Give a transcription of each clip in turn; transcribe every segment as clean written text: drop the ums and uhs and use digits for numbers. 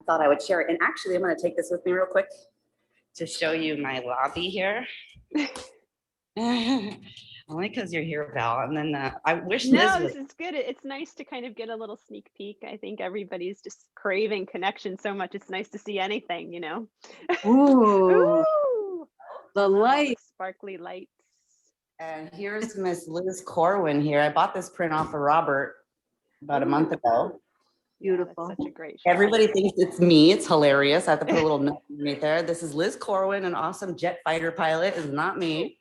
thought I would share it. And actually, I'm going to take this with me real quick to show you my lobby here. Only because you're here, Val. And then I wish No, Liz was. this is good. It's nice to kind of get a little sneak peek. I think everybody's just craving connection so much. It's nice to see anything, you know. Ooh, Ooh, the light. sparkly lights. And here's Miss Liz Corwin here. I bought this print off of Robert about a month ago. Beautiful. Yeah, such a great shot. Everybody thinks it's me. It's hilarious. I have to put a little note right there. This is Liz Corwin, an awesome jet fighter pilot. Is not me.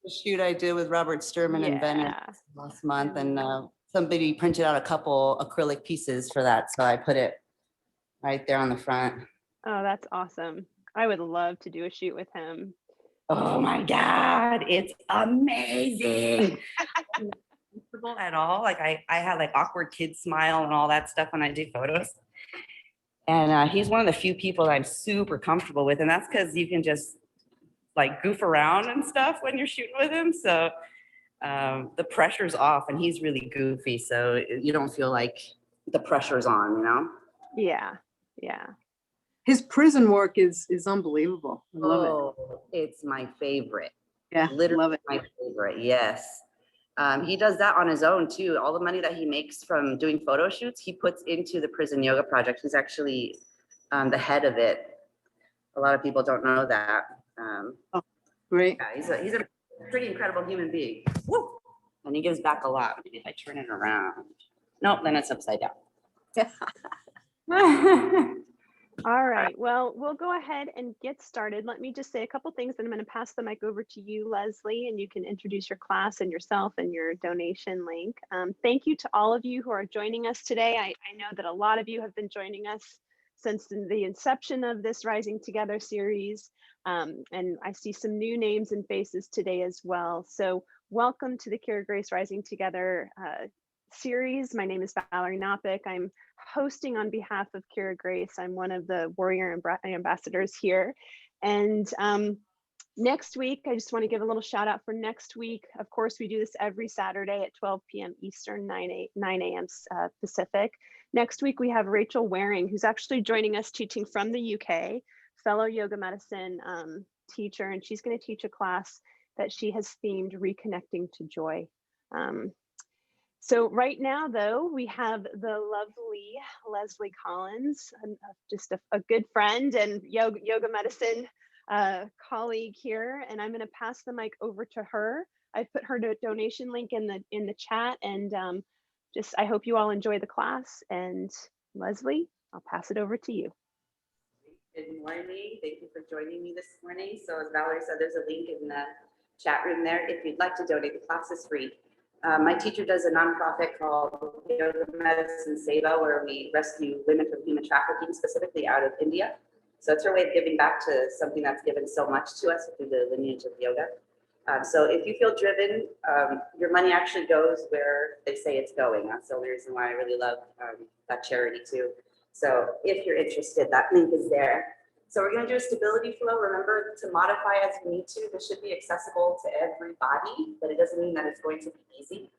The shoot I did with Robert Sturman in Venice last month, and somebody printed out a couple acrylic pieces for that, so I put it right there on the front. Oh, that's awesome. I would love to do a shoot with him. Oh my God, it's amazing. At all. Like I have like awkward kid smile and all that stuff when I do photos. And he's one of the few people that I'm super comfortable with. And that's because you can just like goof around and stuff when you're shooting with him. So the pressure's off and he's really goofy. So you don't feel like the pressure's on, you know? Yeah. Yeah. His prison work is unbelievable. I love it. It's my favorite. Yeah, literally love it. My favorite. Yes. He does that on his own too. All the money that he makes from doing photo shoots, he puts into the prison yoga project. He's actually the head of it. A lot of people don't know that. Oh, great. Yeah, he's a pretty incredible human being. Woo! And he gives back a lot. Maybe if I turn it around. Nope, then it's upside down. All right, well, we'll go ahead and get started. Let me just say a couple things, and I'm going to pass the mic over to you, Leslie, and you can introduce your class and yourself and your donation link. Thank you to all of you who are joining us today. I know that a lot of you have been joining us since the inception of this Rising Together series, and I see some new names and faces today as well. So welcome to the Kira Grace Rising Together series. My name is Valerie Knopik. I'm hosting on behalf of Kira Grace. I'm one of the warrior ambassadors here. And next week, I just want to give a little shout out for next week. Of course, we do this every Saturday at 12 p.m. Eastern, 9 a.m. Pacific. Next week, we have Rachel Waring, who's actually joining us teaching from the UK, fellow yoga medicine teacher, and she's going to teach a class that she has themed Reconnecting to Joy. So right now, though, we have the lovely Leslie Collins, just a good friend and yoga medicine colleague here, and I'm going to pass the mic over to her. I put her donation link in the chat, and just I hope you all enjoy the class. And Leslie, I'll pass it over to you. Good morning. Thank you for joining me this morning. So as Valerie said, there's a link in the chat room there. If you'd like to donate, the class is free. My teacher does a nonprofit called Yoga Medicine Seva, where we rescue women from human trafficking, specifically out of India. So it's her way of giving back to something that's given so much to us through the lineage of yoga. So if you feel driven, your money actually goes where they say it's going. That's the only reason why I really love that charity too. So if you're interested, that link is there. So we're going to do a stability flow. Remember to modify as you need to. This should be accessible to everybody, but it doesn't mean that it's going to be easy.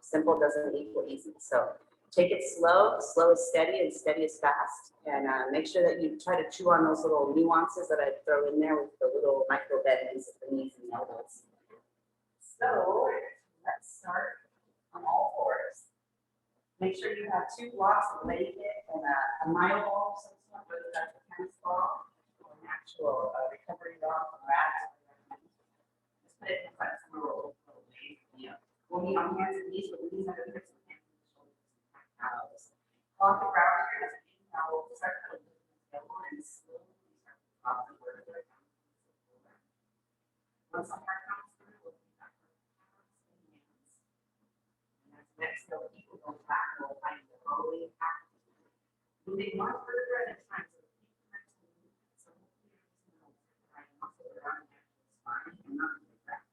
Simple doesn't equal easy. So take it slow. Slow is steady and steady is fast. And make sure that you try to chew on those little nuances that I throw in there with the little micro bends at the knees and the elbows. So let's start on all fours. Make sure you have 2 blocks of leg kick and a mile ball, whether that's a tennis ball or an actual recovery dog from rats. Just put it in front of some little weight. We'll be on hands and knees with the knees under the hips and hands and shoulders. Off the ground here, as a now we'll start to lift the elbow and slowly start to drop the vertebrae down. Once the heart comes through, we'll keep that hands and hands. And as next, they'll keep going back, we'll find the rolling back. Moving one vertebra at a time, so keep connecting the movement. So hopefully you're using the right muscle around the actual spine and not the back.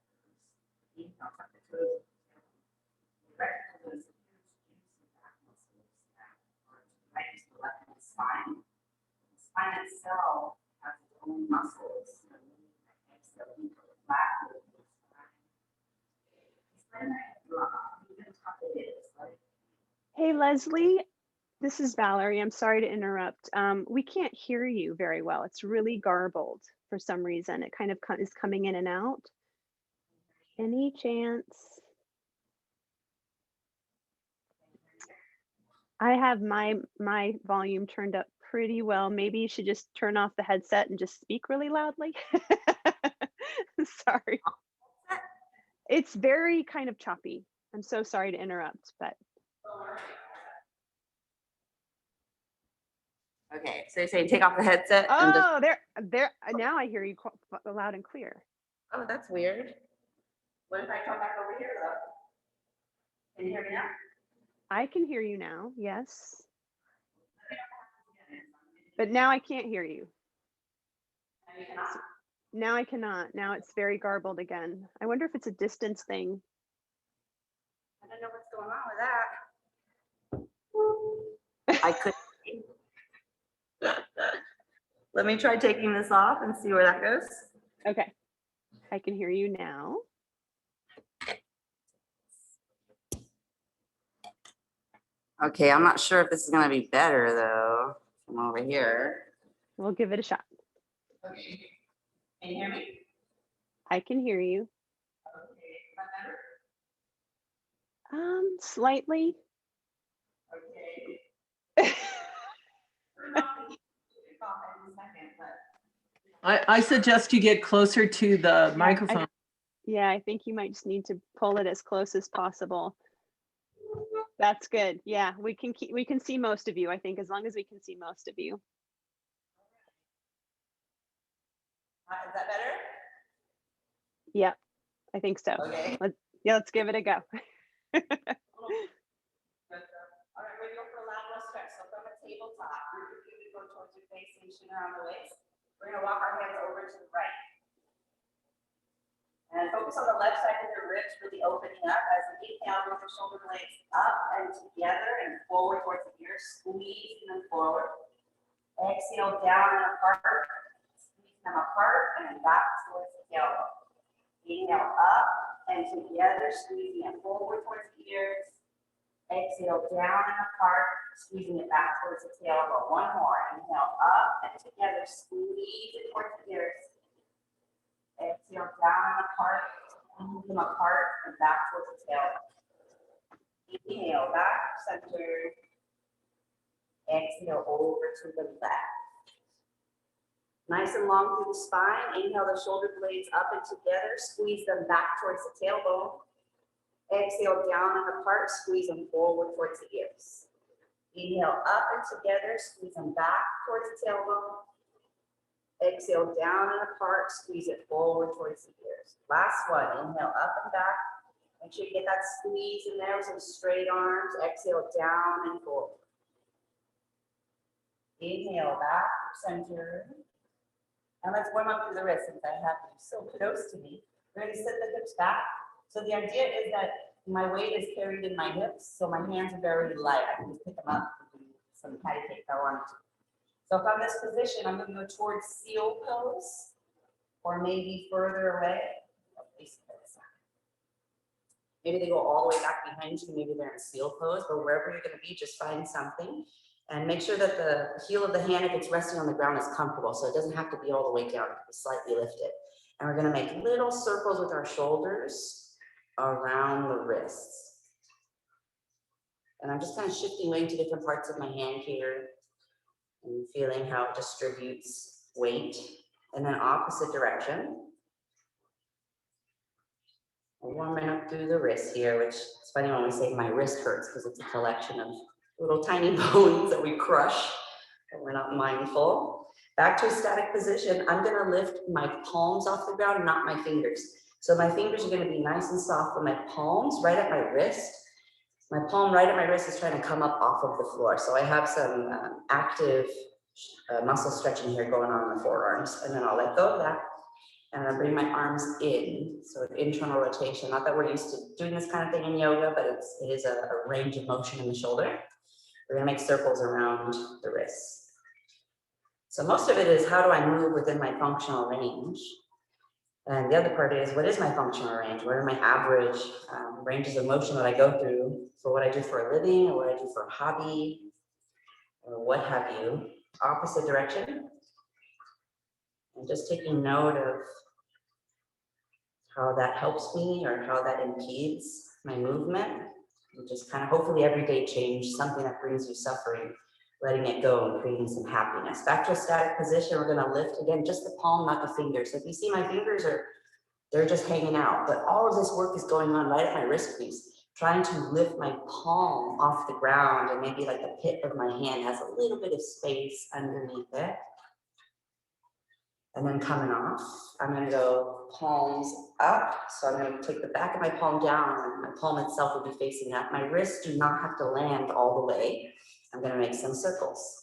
Tuck the toes. The right elbow is a huge juicy back muscle. Right to the left hand spine. The spine itself has its own muscles. So exhale, you go flat with the spine. Spine that drop, even tough it is, right? Hey, Leslie. This is Valerie. I'm sorry to interrupt. We can't hear you very well. It's really garbled for some reason. It kind of is coming in and out. Any chance? I have my volume turned up pretty well. Maybe you should just turn off the headset and just speak really loudly. Sorry. It's very kind of choppy. I'm so sorry to interrupt, but Okay, so you're saying take off the headset and just, oh, there. Now I hear you loud and clear. oh, that's weird. What if I come back over here though? Can you hear me now? I can hear you now. Yes, but now I can't hear you. No, you cannot. Now I cannot. Now it's very garbled again. I wonder if it's a distance thing. I don't know what's going on with that. I could. Let me try taking this off and see where that goes. Okay, I can hear you now. Okay, I'm not sure if this is gonna be better though, from over here. We'll give it a shot. Okay, can you hear me? I can hear you. Okay, is that better? Slightly. Okay. We're not gonna kick off in a second, but I suggest you get closer to the microphone. Yeah, I think you might just need to pull it as close as possible. That's good. Yeah, we can see most of you, I think, as long as we can see most of you. is that better? Yep, I think so. Okay. Let's give it a go. All right, we're going for a lateral stretch. So from a tabletop, root your pubic bone towards your face and chin around the waist. We're going to walk our hands over to the right. And focus on the left side of your ribs, really opening up as you inhale with your shoulder blades up and together and forward towards the ears, squeezing them forward. Exhale down and apart, squeeze them apart and back towards the tailbone. Inhale up and together, squeezing it forward towards the ears. Exhale down and apart, squeezing it back towards the tailbone. One more. Inhale up and together, squeeze it towards the ears. Exhale down and apart, move them apart and back towards the tailbone. Inhale back, center. Exhale over to the left. Nice and long through the spine. Inhale the shoulder blades up and together, squeeze them back towards the tailbone. Exhale down and apart, squeeze them forward towards the ears. Inhale up and together, squeeze them back towards the tailbone. Exhale down and apart, squeeze it forward towards the ears. Last one, inhale up and back. Make sure you get that squeeze in there with some straight arms. Exhale down and forward. Inhale back, center. And let's warm up through the wrists since I have you so close to me. We're going to sit the hips back. So the idea is that my weight is carried in my hips, so my hands are very light. I can just pick them up and do some patty cake if I want to. So from this position, I'm going to go towards seal pose, or maybe further away. Maybe they go all the way back behind you. Maybe they're in seal pose, but wherever you're going to be, just find something. And make sure that the heel of the hand, if it's resting on the ground, is comfortable. So it doesn't have to be all the way down. It can be slightly lifted. And we're going to make little circles with our shoulders around the wrists. And I'm just kind of shifting weight to different parts of my hand here and feeling how it distributes weight. And then opposite direction. Warming up through the wrist here, which is funny when we say my wrist hurts because it's a collection of little tiny bones that we crush and we're not mindful. Back to a static position. I'm going to lift my palms off the ground, not my fingers. So my fingers are going to be nice and soft, but my palms right at my wrist. My palm right at my wrist is trying to come up off of the floor. So I have some active muscle stretching here going on in the forearms, and then I'll let go of that. And I'll bring my arms in, so internal rotation. Not that we're used to doing this kind of thing in yoga, but it is a range of motion in the shoulder. We're gonna make circles around the wrists. So most of it is how do I move within my functional range? And the other part is, what is my functional range? What are my average ranges of motion that I go through for what I do for a living or what I do for a hobby? or what have you, opposite direction. And just taking note of how that helps me or how that impedes my movement. And just kind of hopefully everyday change, something that brings you suffering, letting it go and creating some happiness. Back to a static position, we're gonna lift again, just the palm, not the fingers. So if you see my fingers they're just hanging out, but all of this work is going on right at my wrist crease, trying to lift my palm off the ground, and maybe like the pit of my hand has a little bit of space underneath it. And then coming off, I'm gonna go palms up. So I'm gonna take the back of my palm down, and my palm itself will be facing up. My wrists do not have to land all the way. I'm gonna make some circles.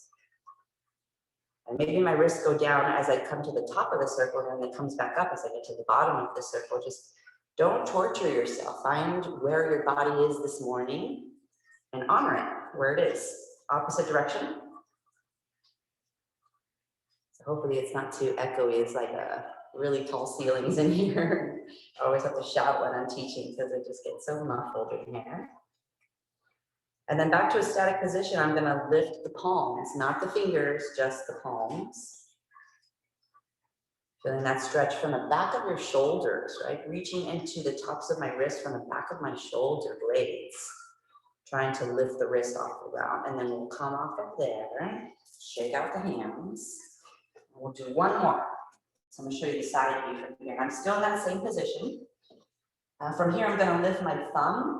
And maybe my wrists go down as I come to the top of the circle, and then it comes back up as I get to the bottom of the circle. Just don't torture yourself. Find where your body is this morning and honor it where it is. Opposite direction. So hopefully it's not too echoey. It's like a really tall ceilings in here. I always have to shout when I'm teaching because it just gets so muffled in here. And then back to a static position, I'm gonna lift the palms, not the fingers, just the palms. Feeling that stretch from the back of your shoulders, right? Reaching into the tops of my wrist from the back of my shoulder blades. Trying to lift the wrist off the ground. And then we'll come off of there, shake out the hands. And we'll do one more. So I'm gonna show you the side view from here. I'm still in that same position. From here, I'm gonna lift my thumb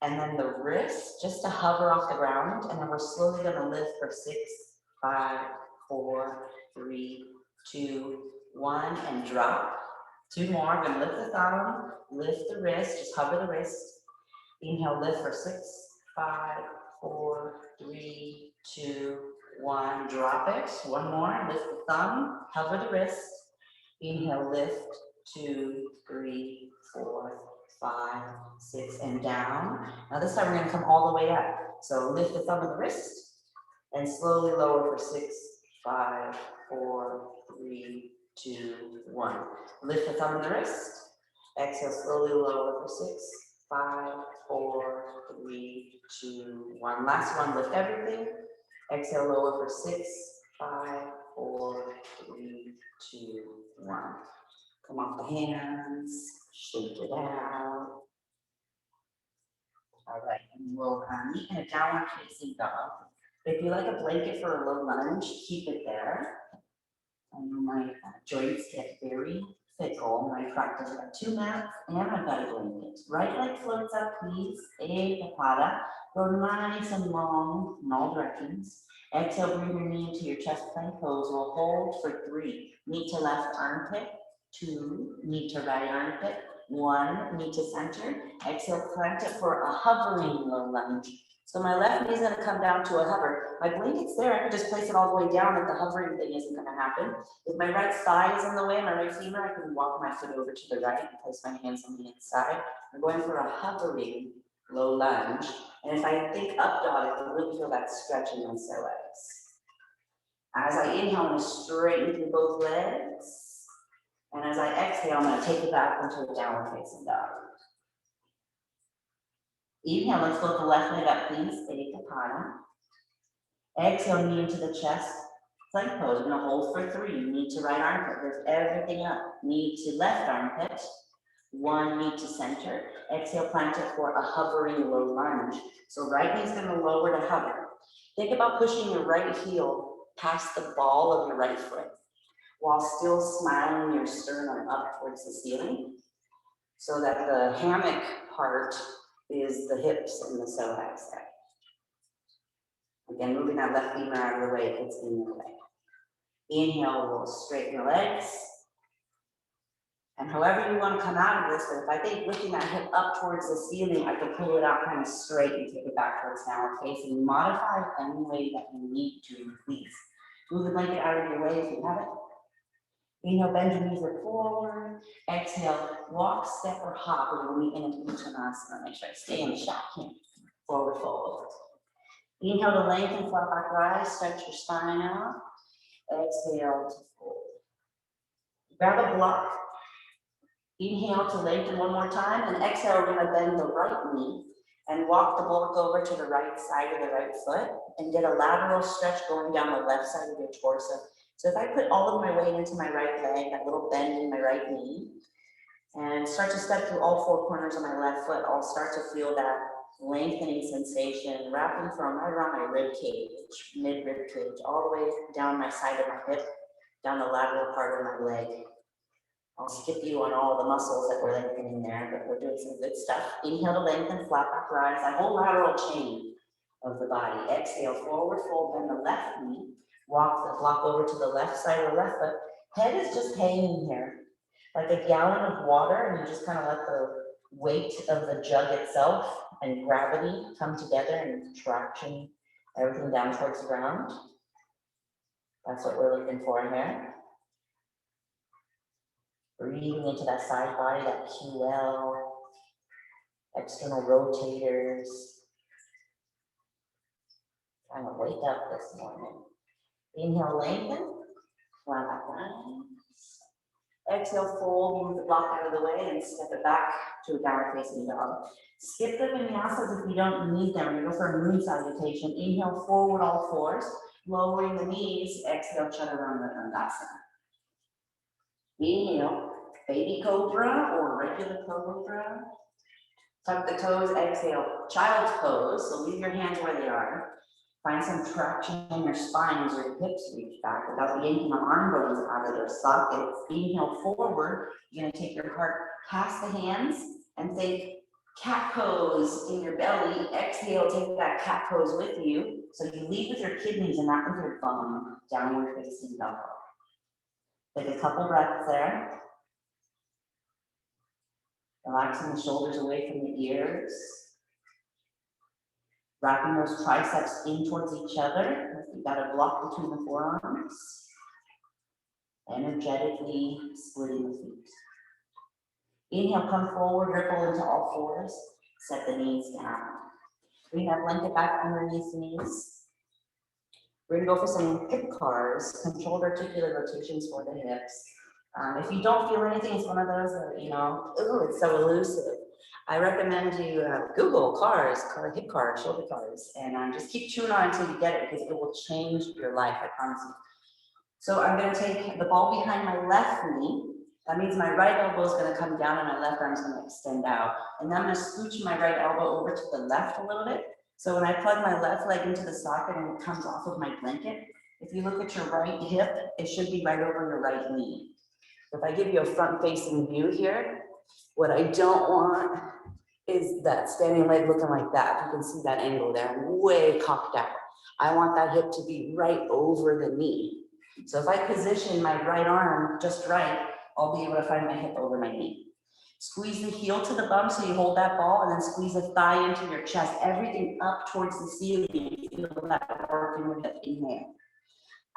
and then the wrist just to hover off the ground. And then we're slowly gonna lift for 6, 5, 4, 3, 2, 1, and drop. 2 more. I'm gonna lift the thumb, lift the wrist, just hover the wrist. Inhale, lift for 6, 5, 4, 3, 2, 1. Drop it. One more. Lift the thumb, hover the wrist. Inhale, lift, 2, 3, 4, 5, 6, and down. Now this time we're gonna come all the way up. So lift the thumb of the wrist and slowly lower for 6, 5, 4, 3, 2, 1. Lift the thumb of the wrist. Exhale, slowly lower for 6, 5, 4, 3, 2, 1. Last one, lift everything. Exhale, lower for 6, 5, 4, 3, 2, 1. Come off the hands, shake it out. All right, and we'll meet in a downward facing dog. If you like a blanket for a low lunge, keep it there. I know my joints get very fickle. My practice, I've got 2 mats and I've got a blanket. Right leg floats up, please. Ekapada. Go nice and long in all directions. Exhale, bring your knee into your chest plank pose. We'll hold for 3. Knee to left armpit. 2. Knee to right armpit. 1. Knee to center. Exhale, plant it for a hovering low lunge. So my left knee is going to come down to a hover. My blanket's there. I can just place it all the way down if the hovering thing isn't going to happen. If my right thigh is in the way, my right femur, I can walk my foot over to the right and place my hands on the inside. I'm going for a hovering low lunge. And if I think up dog, I can really feel that stretch in my psoas. As I inhale, I'm going to straighten through both legs. And as I exhale, I'm going to take it back into a downward facing dog. Inhale, let's lift the left leg up, please. Ekapada. Exhale, knee into the chest. Plank pose. I'm going to hold for 3. Knee to right armpit. Lift everything up. Knee to left armpit. 1 knee to center. Exhale, plant it for a hovering low lunge. So right knee is going to lower to hover. Think about pushing your right heel past the ball of your right foot while still smiling your sternum up towards the ceiling so that the hammock part is the hips and the psoas there. Again, moving that left femur out of the way if it's in your way. Inhale, we'll straighten the legs. And however you want to come out of this, but if I think lifting that hip up towards the ceiling, I can pull it out kind of straight and take it back towards downward facing. Modify any way that you need to, please. Move the blanket out of your way if you have it. Inhale, bend your knees forward. Exhale, walk, step, or hop. We're going to meet in a Uttanasana. Make sure I stay in the shot here. Forward fold. Inhale to lengthen, flat back rise, stretch your spine out. Exhale to fold. Grab a block. Inhale to lengthen one more time, and exhale, we're going to bend the right knee and walk the block over to the right side of the right foot and get a lateral stretch going down the left side of your torso. So if I put all of my weight into my right leg, that little bend in my right knee, and start to step through all four corners of my left foot, I'll start to feel that lengthening sensation wrapping from right around my rib cage, mid rib cage, all the way down my side of my hip, down the lateral part of my leg. I'll skip you on all the muscles that we're lengthening there, but we're doing some good stuff. Inhale to lengthen, flat back rise, that whole lateral chain of the body. Exhale, forward fold, bend the left knee, walk the block over to the left side of the left foot. Head is just hanging here, like a gallon of water, and you just kind of let the weight of the jug itself and gravity come together and traction everything down towards the ground. That's what we're looking for here. Breathing into that side body, that QL, external rotators. Trying to wake up this morning. Inhale, lengthen, flat back rise. Exhale, fold, move the block out of the way and step it back to a downward facing dog. Skip the vinyasas if you don't need them. You go for a moon salutation. Inhale, forward all fours, lowering the knees. Exhale, chaturanga dandasana. Inhale, baby cobra or regular cobra. Tuck the toes, exhale, child's pose. So leave your hands where they are. Find some traction in your spine as your hips reach back without yanking the arm bones out of their sockets. Inhale forward. You're going to take your heart past the hands and think cat pose in your belly. Exhale, take that cat pose with you. So you lead with your kidneys and not with your bum. Downward facing dog. Take a couple breaths there. Relaxing the shoulders away from the ears. Wrapping those triceps in towards each other. You've got a block between the forearms. Energetically splitting the feet. Inhale, come forward, ripple into all fours. Set the knees down. Bring that blanket back underneath the knees. We're gonna go for some hip cars, controlled articular rotations for the hips. If you don't feel anything, it's one of those that, oh, it's so elusive. I recommend you Google hip cars, shoulder cars, and just keep chewing on it until you get it because it will change your life, I promise you. So I'm going to take the ball behind my left knee. That means my right elbow is going to come down and my left arm is going to extend out. And then I'm going to scooch my right elbow over to the left a little bit. So when I plug my left leg into the socket and it comes off of my blanket, if you look at your right hip, it should be right over your right knee. If I give you a front-facing view here, what I don't want is that standing leg looking like that. You can see that angle there, way cocked out. I want that hip to be right over the knee. So if I position my right arm just right, I'll be able to find my hip over my knee. Squeeze the heel to the bum so you hold that ball, and then squeeze the thigh into your chest. Everything up towards the ceiling. Feel that working with the inhale.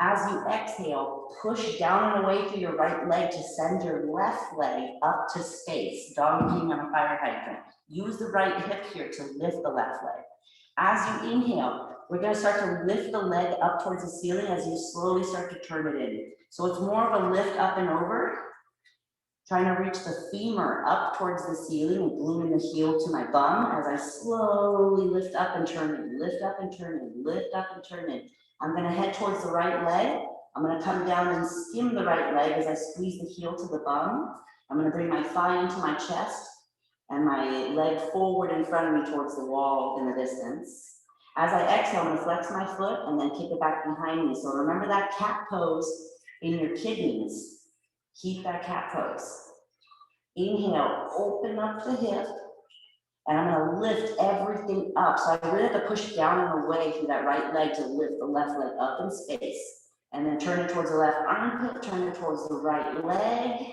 As you exhale, push down and away through your right leg to send your left leg up to space, dog peeing on a fire hydrant. Use the right hip here to lift the left leg. As you inhale, we're going to start to lift the leg up towards the ceiling as you slowly start to turn it in. So it's more of a lift up and over, trying to reach the femur up towards the ceiling and gluing the heel to my bum as I slowly lift up and turn in, lift up and turn in, lift up and turn in. I'm going to head towards the right leg. I'm going to come down and skim the right leg as I squeeze the heel to the bum. I'm going to bring my thigh into my chest and my leg forward in front of me towards the wall in the distance. As I exhale, I'm going to flex my foot and then kick it back behind me. So remember that cat pose in your kidneys. Keep that cat pose. Inhale, open up the hip. And I'm going to lift everything up. So I really have to push down and away through that right leg to lift the left leg up in space. And then turn it towards the left armpit, turn it towards the right leg.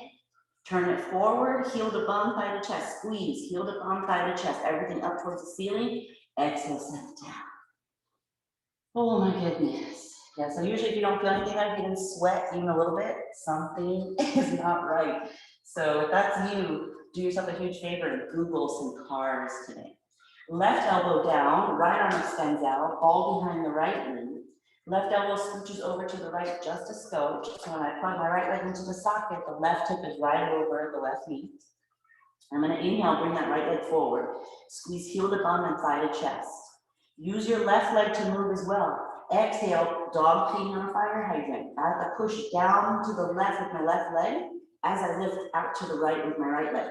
Turn it forward, heel to bum, thigh to chest. Squeeze, heel to bum, thigh to chest. Everything up towards the ceiling. Exhale, set it down. Oh my goodness. Yeah, so usually if you don't feel anything there, if you didn't sweat even a little bit, something is not right. So if that's you, do yourself a huge favor and Google some cars today. Left elbow down, right arm extends out, ball behind the right knee. Left elbow scooches over to the right just a scotch. So when I plug my right leg into the socket, the left hip is right over the left knee. I'm gonna inhale, bring that right leg forward. Squeeze heel to bum and thigh to chest. Use your left leg to move as well. Exhale, dog peeing on a fire hydrant. As I push down to the left with my left leg, as I lift out to the right with my right leg.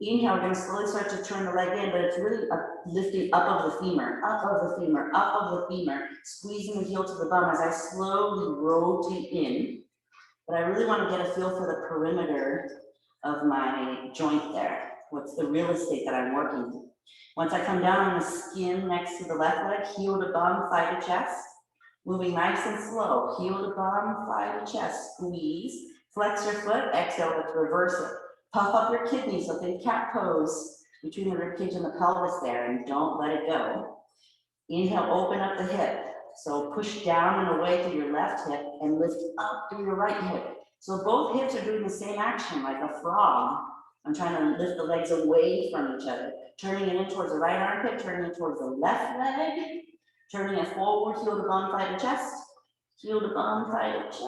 Inhale, we're gonna slowly start to turn the leg in, but it's really lifting up of the femur, up of the femur, up of the femur, squeezing the heel to the bum as I slowly rotate in. But I really want to get a feel for the perimeter of my joint there. What's the real estate that I'm working with? Once I come down on the skin next to the left leg, heel to bum, thigh to chest. Moving nice and slow, heel to bum, thigh to chest, squeeze. Flex your foot, exhale, let's reverse it. Puff up your kidneys, so think cat pose between the ribcage and the pelvis there, and don't let it go. Inhale, open up the hip. So push down and away through your left hip and lift up through your right hip. So both hips are doing the same action like a frog. I'm trying to lift the legs away from each other. Turning it in towards the right armpit, turning it towards the left leg. Turning it forward, heel to bum, thigh to chest. Heel to bum, thigh to chest.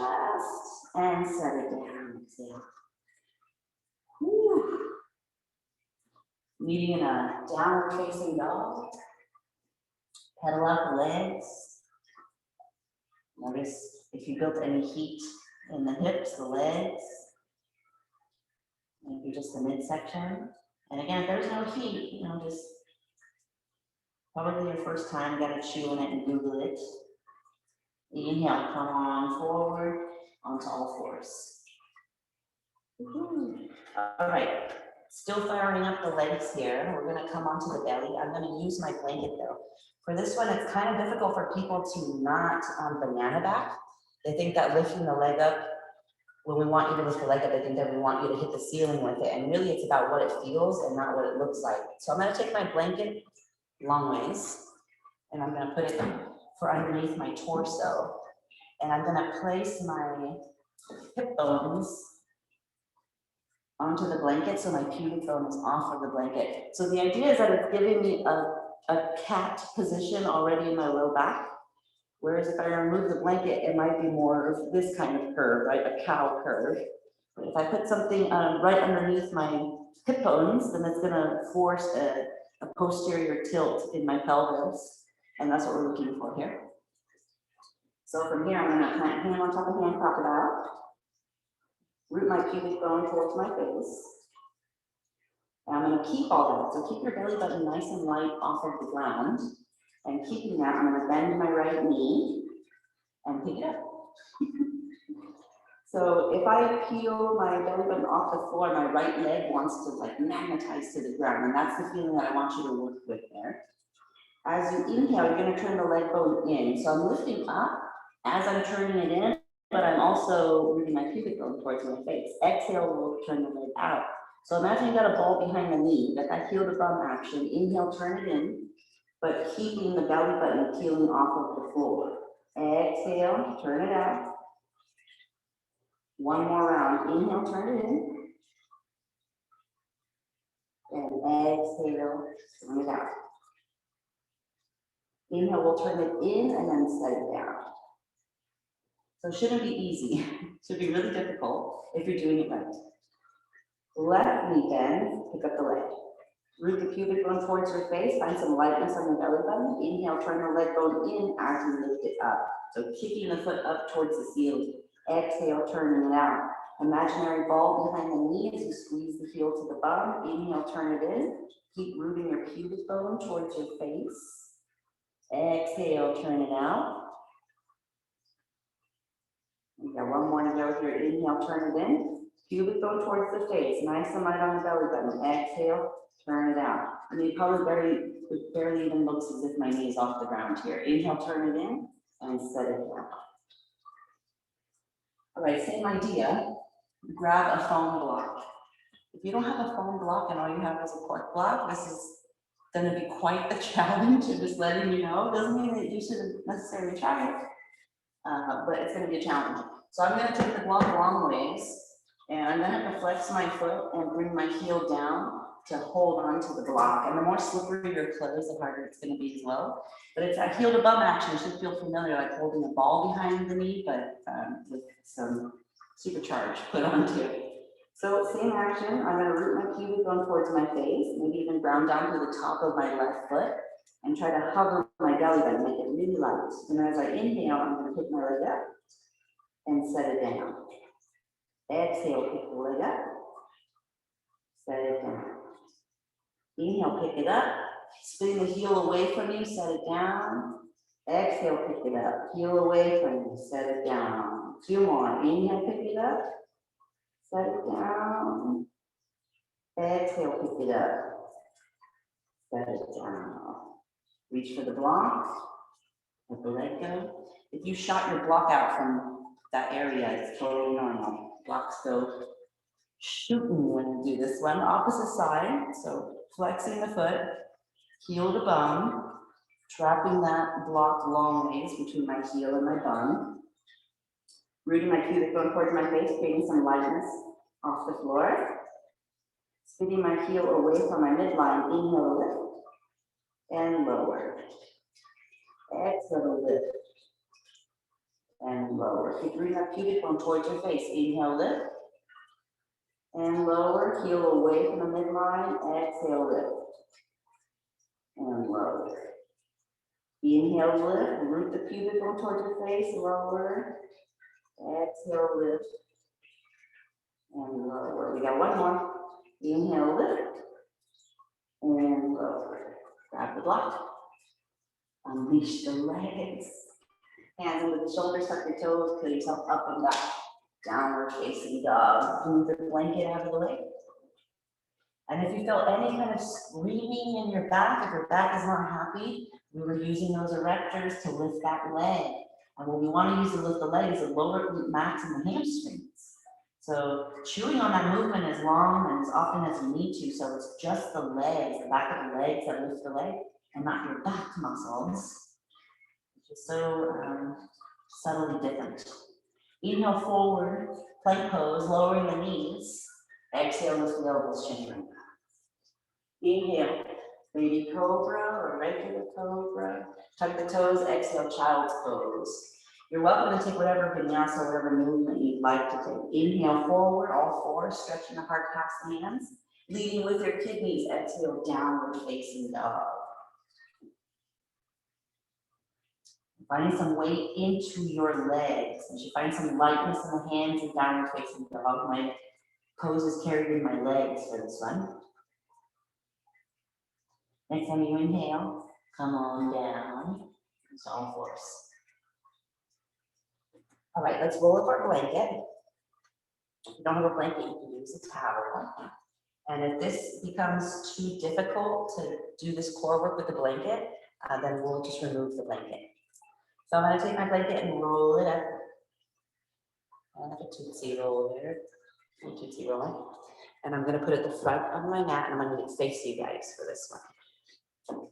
And set it down. Exhale. Whew. Meeting in a downward facing dog. Pedal out the legs. Notice if you built any heat in the hips, the legs. Maybe just the midsection. And again, if there's no heat, just probably your first time, you gotta chew on it and Google it. Inhale, come on forward onto all fours. All right, still firing up the legs here. We're gonna come onto the belly. I'm gonna use my blanket though. For this one, it's kind of difficult for people to not banana back. They think that lifting the leg up, when we want you to lift the leg up, they think that we want you to hit the ceiling with it. And really it's about what it feels and not what it looks like. So I'm gonna take my blanket long ways, and I'm gonna put it for underneath my torso. And I'm gonna place my hip bones onto the blanket so my pubic bone is off of the blanket. So the idea is that it's giving me a cat position already in my low back. Whereas if I remove the blanket, it might be more of this kind of curve, right? A cow curve. But if I put something right underneath my hip bones, then it's gonna force a posterior tilt in my pelvis. And that's what we're looking for here. So from here, I'm gonna plant hand on top of hand, crocodile. Root my pubic bone towards my face. And I'm gonna keep all that. So keep your belly button nice and light off of the ground. And keeping that, I'm gonna bend my right knee and pick it up. So if I peel my belly button off the floor, my right leg wants to magnetize to the ground. And that's the feeling that I want you to work with there. As you inhale, you're gonna turn the leg bone in. So I'm lifting up as I'm turning it in, but I'm also rooting my pubic bone towards my face. Exhale, we'll turn the leg out. So imagine you got a ball behind the knee, that heel to bum action. Inhale, turn it in, but keeping the belly button peeling off of the floor. Exhale, turn it out. One more round. Inhale, turn it in. And exhale, turn it out. Inhale, we'll turn it in and then set it down. So it shouldn't be easy. It should be really difficult if you're doing it right. Left knee bend, pick up the leg. Root the pubic bone towards your face, find some lightness on your belly button. Inhale, turn the leg bone in as you lift it up. So kicking the foot up towards the ceiling. Exhale, turning it out. Imaginary ball behind the knee as you squeeze the heel to the bum. Inhale, turn it in. Keep rooting your pubic bone towards your face. Exhale, turn it out. You got one more to go here. Inhale, turn it in. Pubic bone towards the face. Nice and light on the belly button. Exhale, turn it out. And you probably barely even looks as if my knee is off the ground here. Inhale, turn it in and set it down. All right, same idea. Grab a foam block. If you don't have a foam block and all you have is a cork block, this is going to be quite a challenge. I'm just letting you know. Doesn't mean that you shouldn't necessarily try it, but it's going to be a challenge. So I'm going to take the block long ways, and I'm going to have to flex my foot and bring my heel down to hold on to the block. And the more slippery your clothes, the harder it's going to be as well. But it's a heel to bum action. It should feel familiar, like holding a ball behind the knee, but with some supercharge put onto it. So same action, I'm gonna root my pubic bone towards my face, maybe even ground down to the top of my left foot and try to hover my belly button, make it really light. And as I inhale, I'm gonna pick my leg up and set it down. Exhale, pick the leg up, set it down. Inhale, pick it up, spin the heel away from you, set it down. Exhale, pick it up, heel away from you, set it down. 2 more, inhale, pick it up, set it down. Exhale, pick it up, set it down. Reach for the block, let the leg go. If you shot your block out from that area, it's totally normal. Blocks go shooting when you do this one. Opposite side, so flexing the foot, heel to bum, trapping that block long ways between my heel and my bum. Rooting my pubic bone towards my face, creating some lightness off the floor. Spinning my heel away from my midline, inhale, lift, and lower. Exhale, lift, and lower. Keep rooting that pubic bone towards your face, inhale, lift, and lower, heel away from the midline, exhale, lift, and lower. Inhale, lift, root the pubic bone towards your face, lower, exhale, lift, and lower. We got one more. Inhale, lift, and lower. Grab the block. Unleash the legs. Hands under the shoulders, tuck your toes, put yourself up and back. Downward facing dog. Move the blanket out of the way. And if you feel any kind of screaming in your back, if your back is not happy, we were using those erectors to lift that leg. And what we want to use to lift the leg is the lower glute max and the hamstrings. So chewing on that movement as long and as often as you need to, so it's just the legs, the back of the legs that lift the leg, and not your back muscles. It's just so subtly different. Inhale forward, plank pose, lowering the knees. Exhale, lift the elbows, chin. Inhale, baby cobra or regular cobra. Tuck the toes, exhale, child's pose. You're welcome to take whatever vinyasa, whatever movement you'd like to take. Inhale forward, all fours, stretching the heart past the hands. Leading with your kidneys, exhale, downward facing dog. Finding some weight into your legs. As you find some lightness in the hands and downward facing dog, my pose is carried in my legs for this one. Next time you inhale, come on down. It's all fours. All right, let's roll up our blanket. If you don't have a blanket, you can use a towel. And if this becomes too difficult to do this core work with the blanket, then we'll just remove the blanket. So I'm going to take my blanket and roll it up. I have a tootsie roll there. Tootsie roll. And I'm going to put it at the front of my mat, and I'm going to face you guys for this one.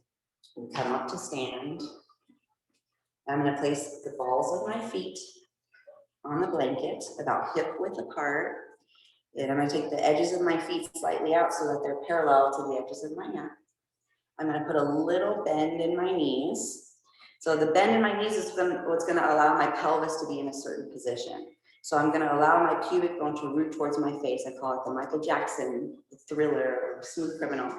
And come up to stand. I'm going to place the balls of my feet on the blanket, about hip width apart. Then I'm going to take the edges of my feet slightly out so that they're parallel to the edges of my mat. I'm going to put a little bend in my knees. So the bend in my knees is what's going to allow my pelvis to be in a certain position. So I'm going to allow my pubic bone to root towards my face. I call it the Michael Jackson, the Thriller, or Smooth Criminal.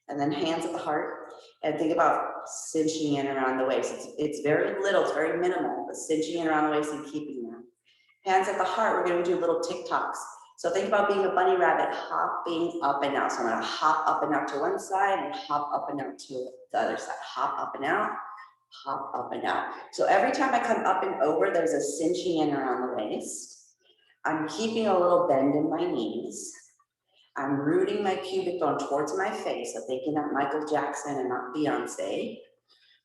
And then hands at the heart. And think about cinching in around the waist. It's very little, it's very minimal, but cinching in around the waist and keeping them. Hands at the heart, we're going to do little tick-tocks. So think about being a bunny rabbit hopping up and out. So I'm going to hop up and out to one side and hop up and out to the other side. Hop up and out, hop up and out. So every time I come up and over, there's a cinching in around the waist. I'm keeping a little bend in my knees. I'm rooting my pubic bone towards my face. So thinking that Michael Jackson and not Beyonce.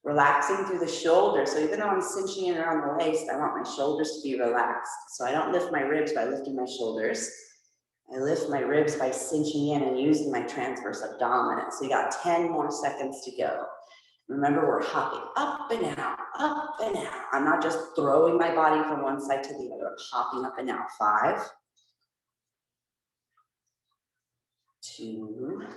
Relaxing through the shoulders. So even though I'm cinching in around the waist, I want my shoulders to be relaxed. So I don't lift my ribs by lifting my shoulders. I lift my ribs by cinching in and using my transverse abdomen. So you got 10 more seconds to go. Remember, we're hopping up and out, up and out. I'm not just throwing my body from one side to the other. I'm hopping up and out. 5, 2, and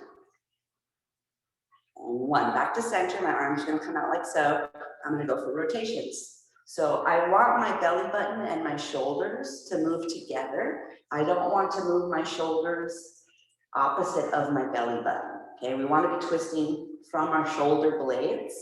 1. Back to center. My arms are going to come out like so. I'm going to go for rotations. So I want my belly button and my shoulders to move together. I don't want to move my shoulders opposite of my belly button. Okay, we want to be twisting from our shoulder blades.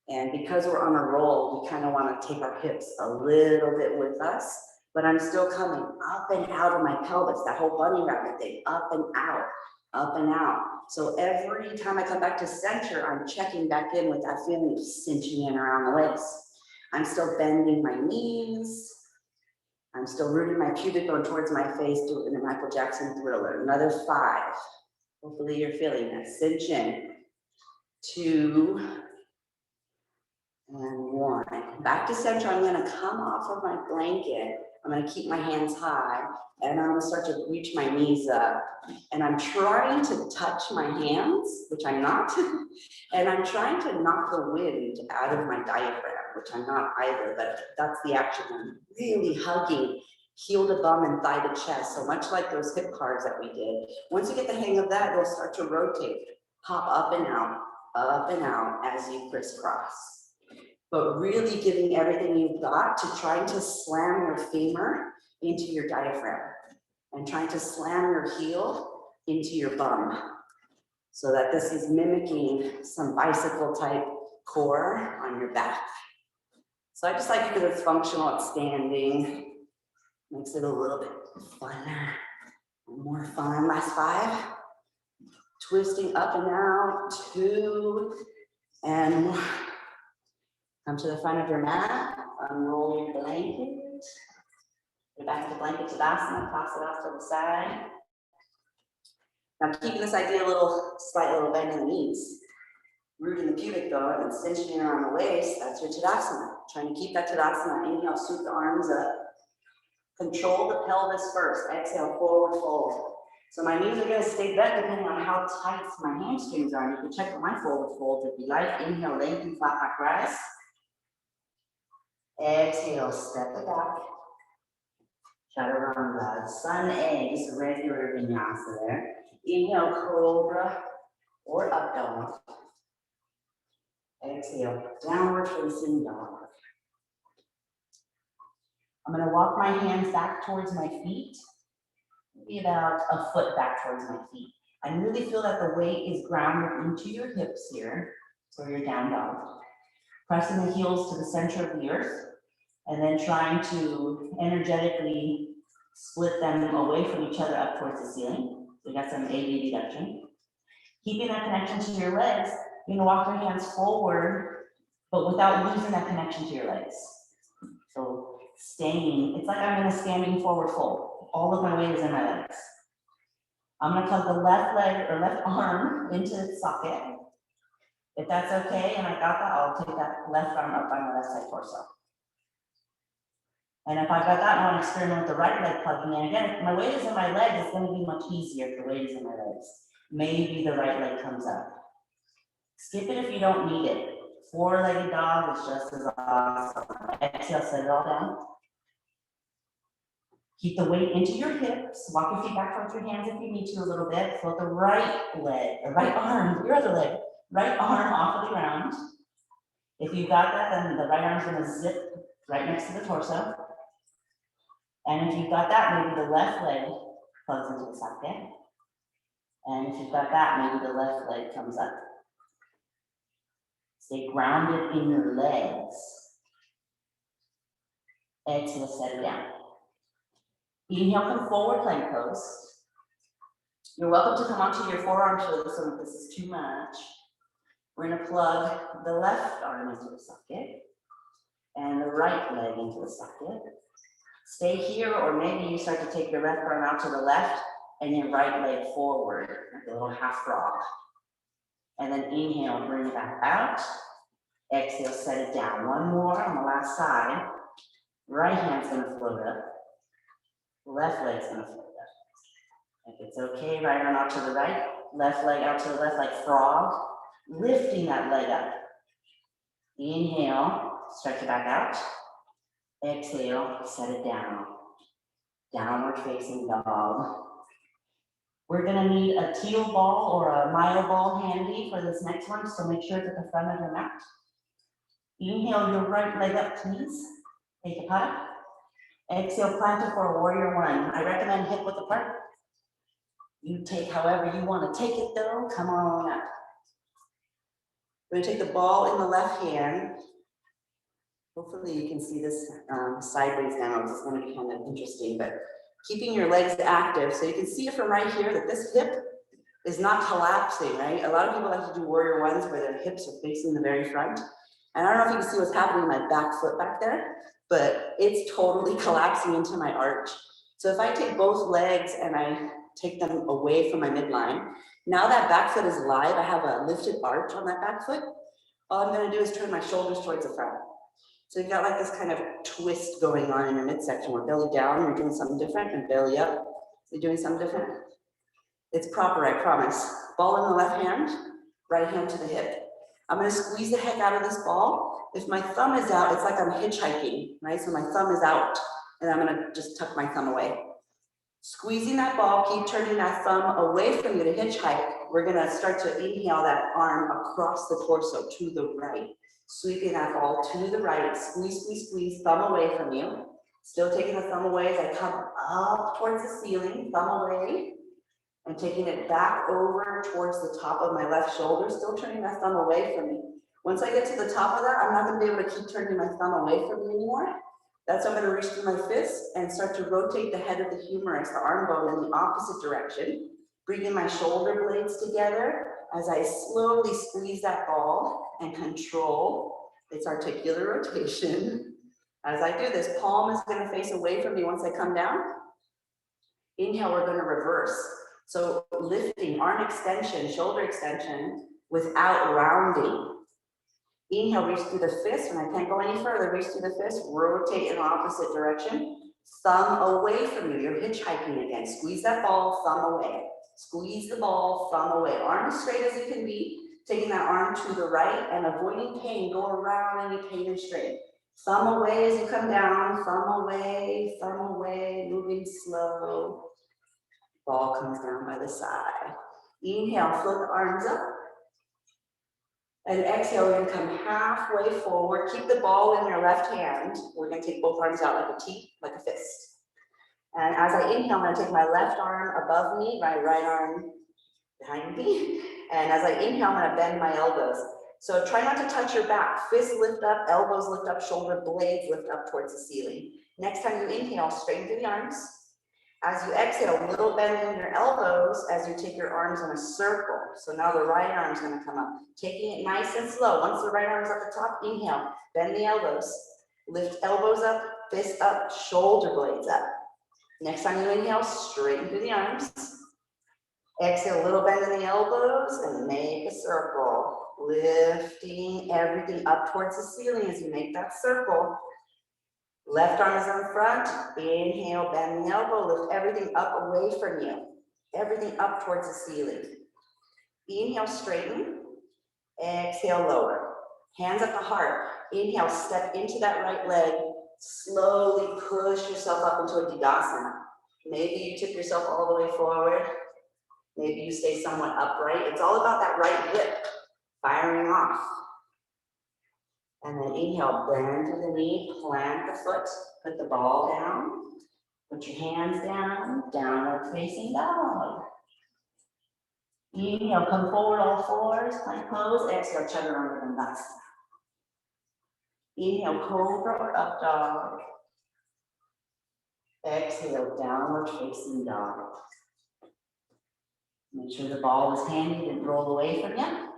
And because we're on a roll, we kind of want to take our hips a little bit with us, but I'm still coming up and out of my pelvis, that whole bunny rabbit thing, up and out, up and out. So every time I come back to center, I'm checking back in with that feeling of cinching in around the waist. I'm still bending my knees. I'm still rooting my pubic bone towards my face, doing the Michael Jackson Thriller. Another 5. Hopefully you're feeling that. Cinch in. 2 and 1. Back to center. I'm going to come off of my blanket. I'm going to keep my hands high, and I'm going to start to reach my knees up. And I'm trying to touch my hands, which I'm not. And I'm trying to knock the wind out of my diaphragm, which I'm not either, but that's the action. I'm really hugging heel to bum and thigh to chest, so much like those hip cards that we did. Once you get the hang of that, you'll start to rotate, hop up and out as you crisscross. But really giving everything you've got to trying to slam your femur into your diaphragm and trying to slam your heel into your bum, so that this is mimicking some bicycle type core on your back. So I just like it because it's functional, it's standing, makes it a little bit funner, more fun. Last 5, twisting up and out, 2 and 1. Come to the front of your mat, unroll your blanket, go back to blanket Tadasana, toss it off to the side. Now keeping this idea slight little bend in the knees, rooting the pubic bone and cinching around the waist, that's your Tadasana. Trying to keep that Tadasana. Inhale, scoop the arms up. Control the pelvis first. Exhale, forward fold. So my knees are going to stay bent depending on how tight my hamstrings are. And you can check my forward folds if you like. Inhale, lengthen, flat back rise. Exhale, step it back. Chaturanga, sun A, just a regular vinyasa there. Inhale, cobra or up dog. Exhale, downward facing dog. I'm going to walk my hands back towards my feet, maybe about a foot back towards my feet. I really feel that the weight is grounded into your hips here, so your down dog. Pressing the heels to the center of the earth, and then trying to energetically split them away from each other up towards the ceiling. So we got some AB deduction. Keeping that connection to your legs, you're gonna walk your hands forward, but without losing that connection to your legs. So staying, it's like I'm in a standing forward fold. All of my weight is in my legs. I'm gonna plug the left leg or left arm into the socket. If that's okay, and I got that, I'll take that left arm up by my left side torso. And if I've got that, I want to experiment with the right leg plugging in. Again, if my weight is in my legs, it's going to be much easier if the weight is in my legs. Maybe the right leg comes up. Skip it if you don't need it. 4-legged dog is just as awesome. Exhale, set it all down. Keep the weight into your hips. Walk your feet back towards your hands if you need to a little bit. Float the right leg, the right arm, your other leg, right arm off of the ground. If you've got that, then the right arm's going to zip right next to the torso. And if you've got that, maybe the left leg plugs into the socket. And if you've got that, maybe the left leg comes up. Stay grounded in your legs. Exhale, set it down. Inhale, come forward, plank pose. You're welcome to come onto your forearms for this one if this is too much. We're going to plug the left arm into the socket and the right leg into the socket. Stay here, or maybe you start to take your left arm out to the left and your right leg forward, like a little half frog. And then inhale, bring it back out. Exhale, set it down. One more on the last side. Right hand's gonna float up. Left leg's gonna float up. If it's okay, right arm out to the right, left leg out to the left like frog, lifting that leg up. Inhale, stretch it back out. Exhale, set it down. Downward facing dog. We're gonna need a teal ball or a myo ball handy for this next one, so make sure it's at the front of your mat. Inhale your right leg up, please. Take a pada. Exhale, plant it for a warrior one. I recommend hip width apart. You take however you want to take it though. Come on up. We're gonna take the ball in the left hand. Hopefully you can see this sideways now. It's gonna be kind of interesting, but keeping your legs active. So you can see it from right here that this hip is not collapsing, right? A lot of people like to do warrior ones where their hips are facing the very front. And I don't know if you can see what's happening in my back foot back there, but it's totally collapsing into my arch. So if I take both legs and I take them away from my midline, now that back foot is live, I have a lifted arch on that back foot. All I'm gonna do is turn my shoulders towards the front. So you've got like this kind of twist going on in your midsection where belly down, you're doing something different, and belly up, you're doing something different. It's proper, I promise. Ball in the left hand, right hand to the hip. I'm gonna squeeze the heck out of this ball. If my thumb is out, it's like I'm hitchhiking, right? So my thumb is out, and I'm gonna just tuck my thumb away. Squeezing that ball, keep turning that thumb away from you to hitchhike. We're gonna start to inhale that arm across the torso to the right. Sweeping that ball to the right, squeeze, squeeze, squeeze, thumb away from you. Still taking the thumb away as I come up towards the ceiling, thumb away. And taking it back over towards the top of my left shoulder, still turning that thumb away from me. Once I get to the top of that, I'm not gonna be able to keep turning my thumb away from me anymore. That's when I'm gonna reach through my fists and start to rotate the head of the humerus, the arm bone, in the opposite direction. Bringing my shoulder blades together as I slowly squeeze that ball and control its articular rotation. As I do this, palm is gonna face away from me once I come down. Inhale, we're gonna reverse. So lifting, arm extension, shoulder extension without rounding. Inhale, reach through the fist. When I can't go any further, reach through the fist, rotate in the opposite direction. Thumb away from you, you're hitchhiking again. Squeeze that ball, thumb away. Squeeze the ball, thumb away. Arm as straight as it can be. Taking that arm to the right and avoiding pain. Go around any pain and straight. Thumb away as you come down, thumb away, moving slow. Ball comes down by the side. Inhale, float the arms up. And exhale, we're gonna come halfway forward. Keep the ball in your left hand. We're gonna take both arms out like a T, like a fist. And as I inhale, I'm gonna take my left arm above me, my right arm behind me. And as I inhale, I'm gonna bend my elbows. So try not to touch your back. Fists lift up, elbows lift up, shoulder blades lift up towards the ceiling. Next time you inhale, straighten through the arms. As you exhale, little bend in your elbows as you take your arms in a circle. So now the right arm is going to come up. Taking it nice and slow. Once the right arm is at the top, inhale, bend the elbows. Lift elbows up, fists up, shoulder blades up. Next time you inhale, straighten through the arms. Exhale, a little bend in the elbows and make a circle. Lifting everything up towards the ceiling as you make that circle. Left arm is in front. Inhale, bend the elbow, lift everything up away from you. Everything up towards the ceiling. Inhale, straighten. Exhale, lower. Hands at the heart. Inhale, step into that right leg. Slowly push yourself up into a Tadasana. Maybe you tip yourself all the way forward. Maybe you stay somewhat upright. It's all about that right hip firing off. And then inhale, bend to the knee, plant the foot, put the ball down, put your hands down, downward facing dog. Inhale, come forward all fours, plank pose, exhale, chaturanga dandasana. Inhale, cobra or up dog. Exhale, downward facing dog. Make sure the ball is handy, didn't roll away from you.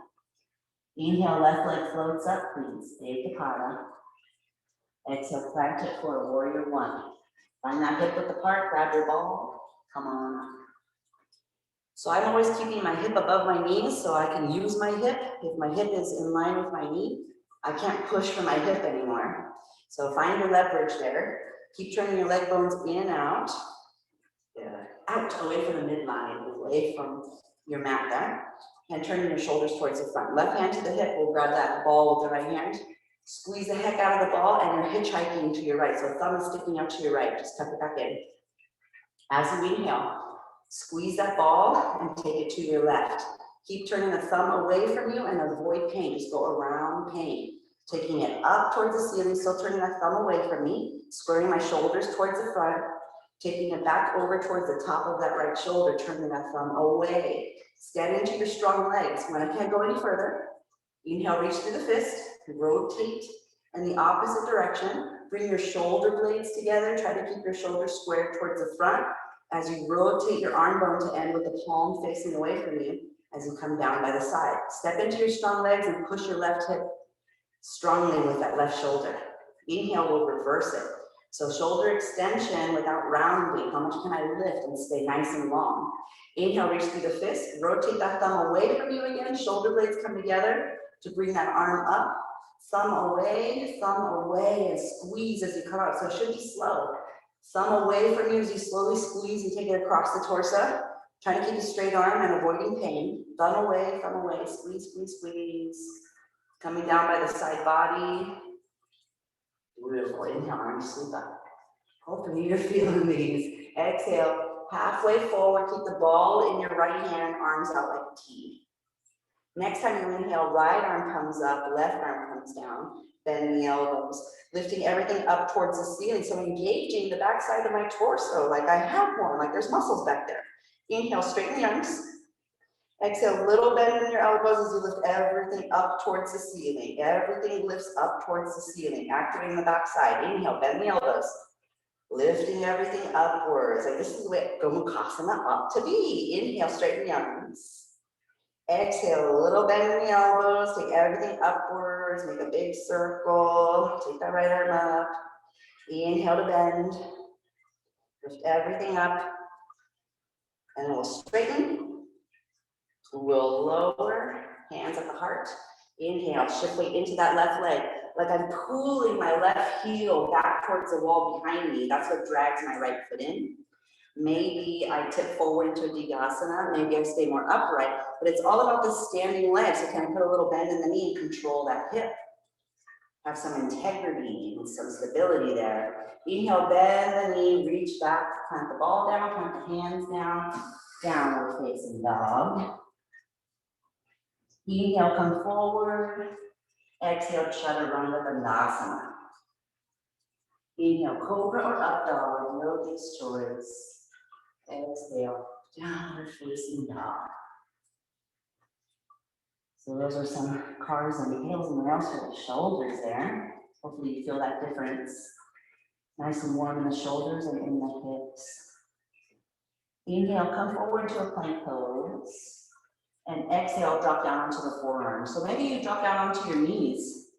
Inhale, left leg floats up, please. Stay Pada. Exhale, plant it for a warrior one. Find that hip width apart, grab your ball, come on up. So I'm always keeping my hip above my knees so I can use my hip. If my hip is in line with my knee, I can't push from my hip anymore. So find your leverage there. Keep turning your leg bones in and out. Out, away from the midline, away from your mat there. And turning your shoulders towards the front. Left hand to the hip, we'll grab that ball with the right hand. Squeeze the heck out of the ball and you're hitchhiking to your right. So thumb is sticking out to your right, just tuck it back in. As you inhale, squeeze that ball and take it to your left. Keep turning the thumb away from you and avoid pain, just go around pain. Taking it up towards the ceiling, still turning my thumb away from me, squaring my shoulders towards the front, taking it back over towards the top of that right shoulder, turning that thumb away. Stand into your strong legs. When I can't go any further, inhale, reach through the fist, rotate in the opposite direction. Bring your shoulder blades together. Try to keep your shoulders squared towards the front as you rotate your arm bone to end with the palm facing away from you as you come down by the side. Step into your strong legs and push your left hip strongly with that left shoulder. Inhale, we'll reverse it. So shoulder extension without rounding. How much can I lift and stay nice and long? Inhale, reach through the fist. Rotate that thumb away from you again. Shoulder blades come together to bring that arm up. Thumb away, and squeeze as you come out. So it should be slow. Thumb away from you as you slowly squeeze and take it across the torso. Trying to keep a straight arm and avoiding pain. Thumb away, squeeze, squeeze, squeeze. Coming down by the side body. Beautiful. Inhale, arms sweep up. Hopefully you're feeling these. Exhale, halfway forward. Keep the ball in your right hand, arms out like a T. Next time you inhale, right arm comes up, left arm comes down. Bend the elbows, lifting everything up towards the ceiling. So engaging the backside of my torso, like I have one, like there's muscles back there. Inhale, straighten the arms. Exhale, little bend in your elbows as you lift everything up towards the ceiling. Everything lifts up towards the ceiling, activating the backside. Inhale, bend the elbows. Lifting everything upwards. Like this is the way Gomukhasana ought to be. Inhale, straighten the arms. Exhale, a little bend in the elbows. Take everything upwards. Make a big circle. Take that right arm up. Inhale to bend. Lift everything up. And we'll straighten. We'll lower, hands at the heart. Inhale, shift weight into that left leg. Like I'm pulling my left heel back towards the wall behind me. That's what drags my right foot in. Maybe I tip forward into a Digasana. Maybe I stay more upright. But it's all about the standing leg. So can I put a little bend in the knee and control that hip? Have some integrity and some stability there. Inhale, bend the knee, reach back, plant the ball down, plant the hands down, downward facing dog. Inhale, come forward. Exhale, Chaturanga Dandasana. Inhale, Cobra or Up Dog, no big's choice. Exhale, downward facing dog. So those are some carves and heels and rails for the shoulders there. Hopefully you feel that difference. Nice and warm in the shoulders and in the hips. Inhale, come forward to a plank pose. And exhale, drop down onto the forearms. So maybe you drop down onto your knees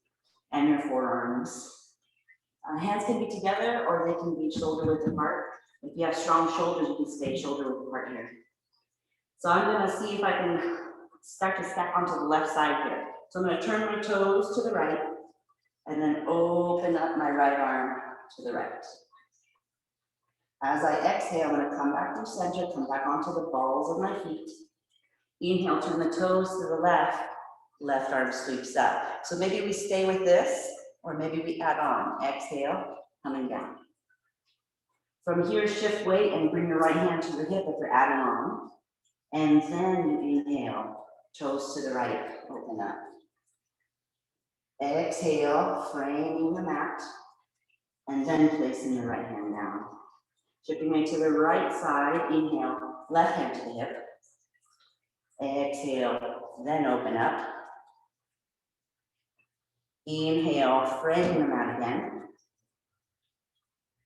and your forearms. Hands can be together or they can be shoulder width apart. If you have strong shoulders, you can stay shoulder width apart here. So I'm gonna see if I can start to stack onto the left side here. So I'm gonna turn my toes to the right and then open up my right arm to the right. As I exhale, I'm gonna come back through center, come back onto the balls of my feet. Inhale, turn the toes to the left, left arm sweeps up. So maybe we stay with this, or maybe we add on. Exhale, coming down. From here, shift weight and bring your right hand to your hip if you're adding on. And then you inhale, toes to the right, open up. Exhale, framing the mat, and then placing your right hand down. Shifting weight to the right side, inhale, left hand to the hip. Exhale, then open up. Inhale, framing the mat again.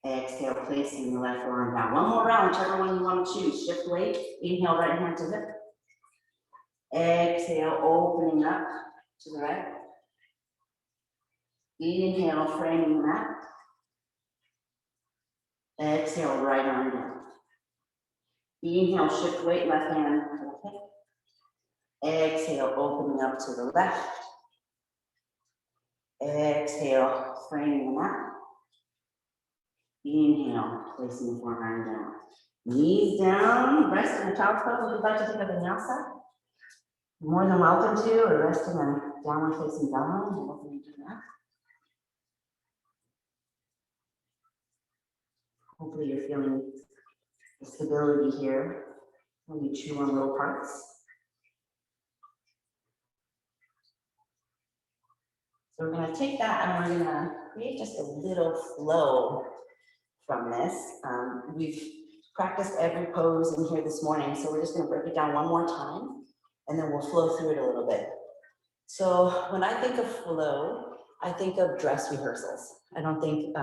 Exhale, placing the left forearm down. One more round, whichever one you want to choose. Shift weight, inhale, right hand to hip. Exhale, opening up to the right. Inhale, framing the mat. Exhale, right arm down. Inhale, shift weight, left hand to the hip. Exhale, opening up to the left. Exhale, framing the mat. Inhale, placing the forearm down. Knees down, rest in a child's pose. If you'd like to take a vinyasa, you're more than welcome to, or rest in a downward facing dog. You're welcome to do that. Hopefully you're feeling the stability here when you chew on little parts. So we're gonna take that and we're gonna create just a little flow from this. We've practiced every pose in here this morning, so we're just gonna break it down one more time, and then we'll flow through it a little bit. So when I think of flow, I think of dress rehearsals. I don't think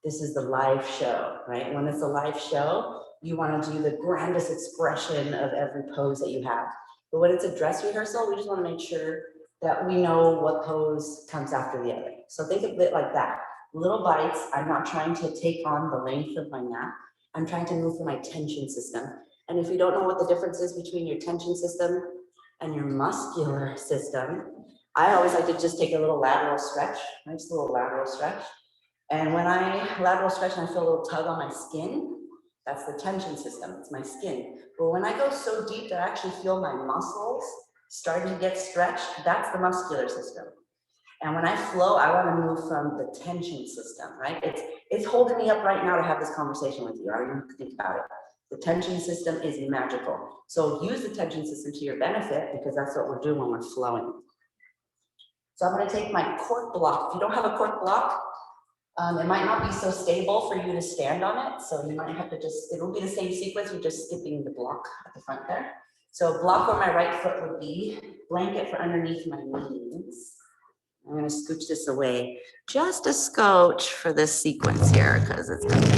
this is the live show, right? When it's a live show, you want to do the grandest expression of every pose that you have. But when it's a dress rehearsal, we just want to make sure that we know what pose comes after the other. So think of it like that. Little bites. I'm not trying to take on the length of my mat. I'm trying to move through my tension system. And if you don't know what the difference is between your tension system and your muscular system, I always like to just take a little lateral stretch, right? Just a little lateral stretch. And when I lateral stretch and I feel a little tug on my skin, that's the tension system, it's my skin. But when I go so deep that I actually feel my muscles starting to get stretched, that's the muscular system. And when I flow, I want to move from the tension system, right? It's holding me up right now to have this conversation with you. I don't even have to think about it. The tension system is magical. So use the tension system to your benefit, because that's what we're doing when we're flowing. So I'm going to take my cork block. If you don't have a cork block, it might not be so stable for you to stand on it. So you might have to just, it'll be the same sequence, you're just skipping the block at the front there. So block where my right foot would be, blanket for underneath my knees. I'm going to scooch this away just a scotch for this sequence here, because it's going to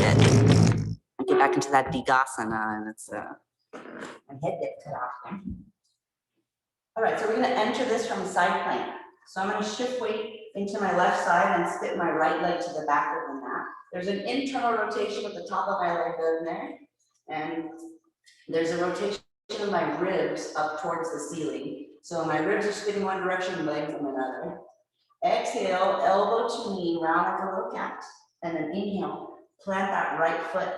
get back into that Digasana, and it's my head gets cut off there. All right, so we're going to enter this from side plank. So I'm going to shift weight into my left side and spit my right leg to the back of the mat. There's an internal rotation with the top of my leg down there, and there's a rotation of my ribs up towards the ceiling. So my ribs are spinning one direction, legs in another. Exhale, elbow to knee, round like a little cat, and then inhale, plant that right foot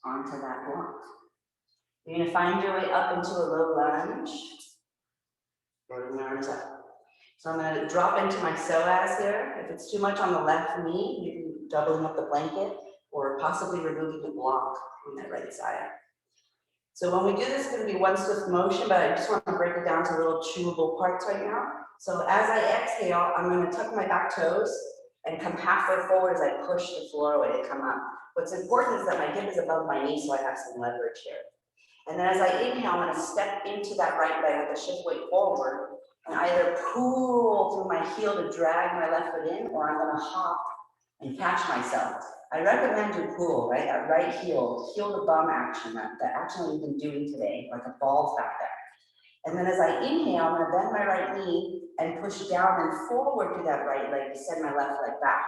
onto that block. You're going to find your way up into a low lunge. Floating the arms up. So I'm going to drop into my psoas here. If it's too much on the left knee, you can doubling up the blanket or possibly removing the block on that right side. So when we do this, it's going to be one swift motion, but I just want to break it down to little chewable parts right now. So as I exhale, I'm going to tuck my back toes and come halfway forward as I push the floor away to come up. What's important is that my hip is above my knee, so I have some leverage here. And then as I inhale, I'm going to step into that right leg with a shift weight forward and either pull through my heel to drag my left foot in, or I'm going to hop and catch myself. I recommend you pull, right? That right heel to bum action, that action we've been doing today, like a ball's back there. And then as I inhale, I'm going to bend my right knee and push down and forward through that right leg to send my left leg back.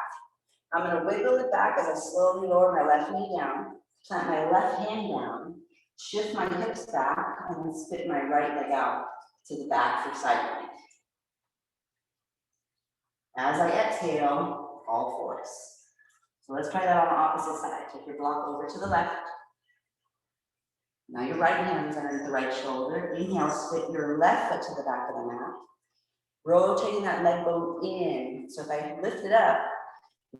I'm going to wiggle it back as I slowly lower my left knee down, plant my left hand down, shift my hips back, and then spit my right leg out to the back for side plank. As I exhale, all fours. So let's try that on the opposite side. Take your block over to the left. Now your right hand is underneath the right shoulder. Inhale, spit your left foot to the back of the mat. Rotating that leg bone in. So if I lift it up,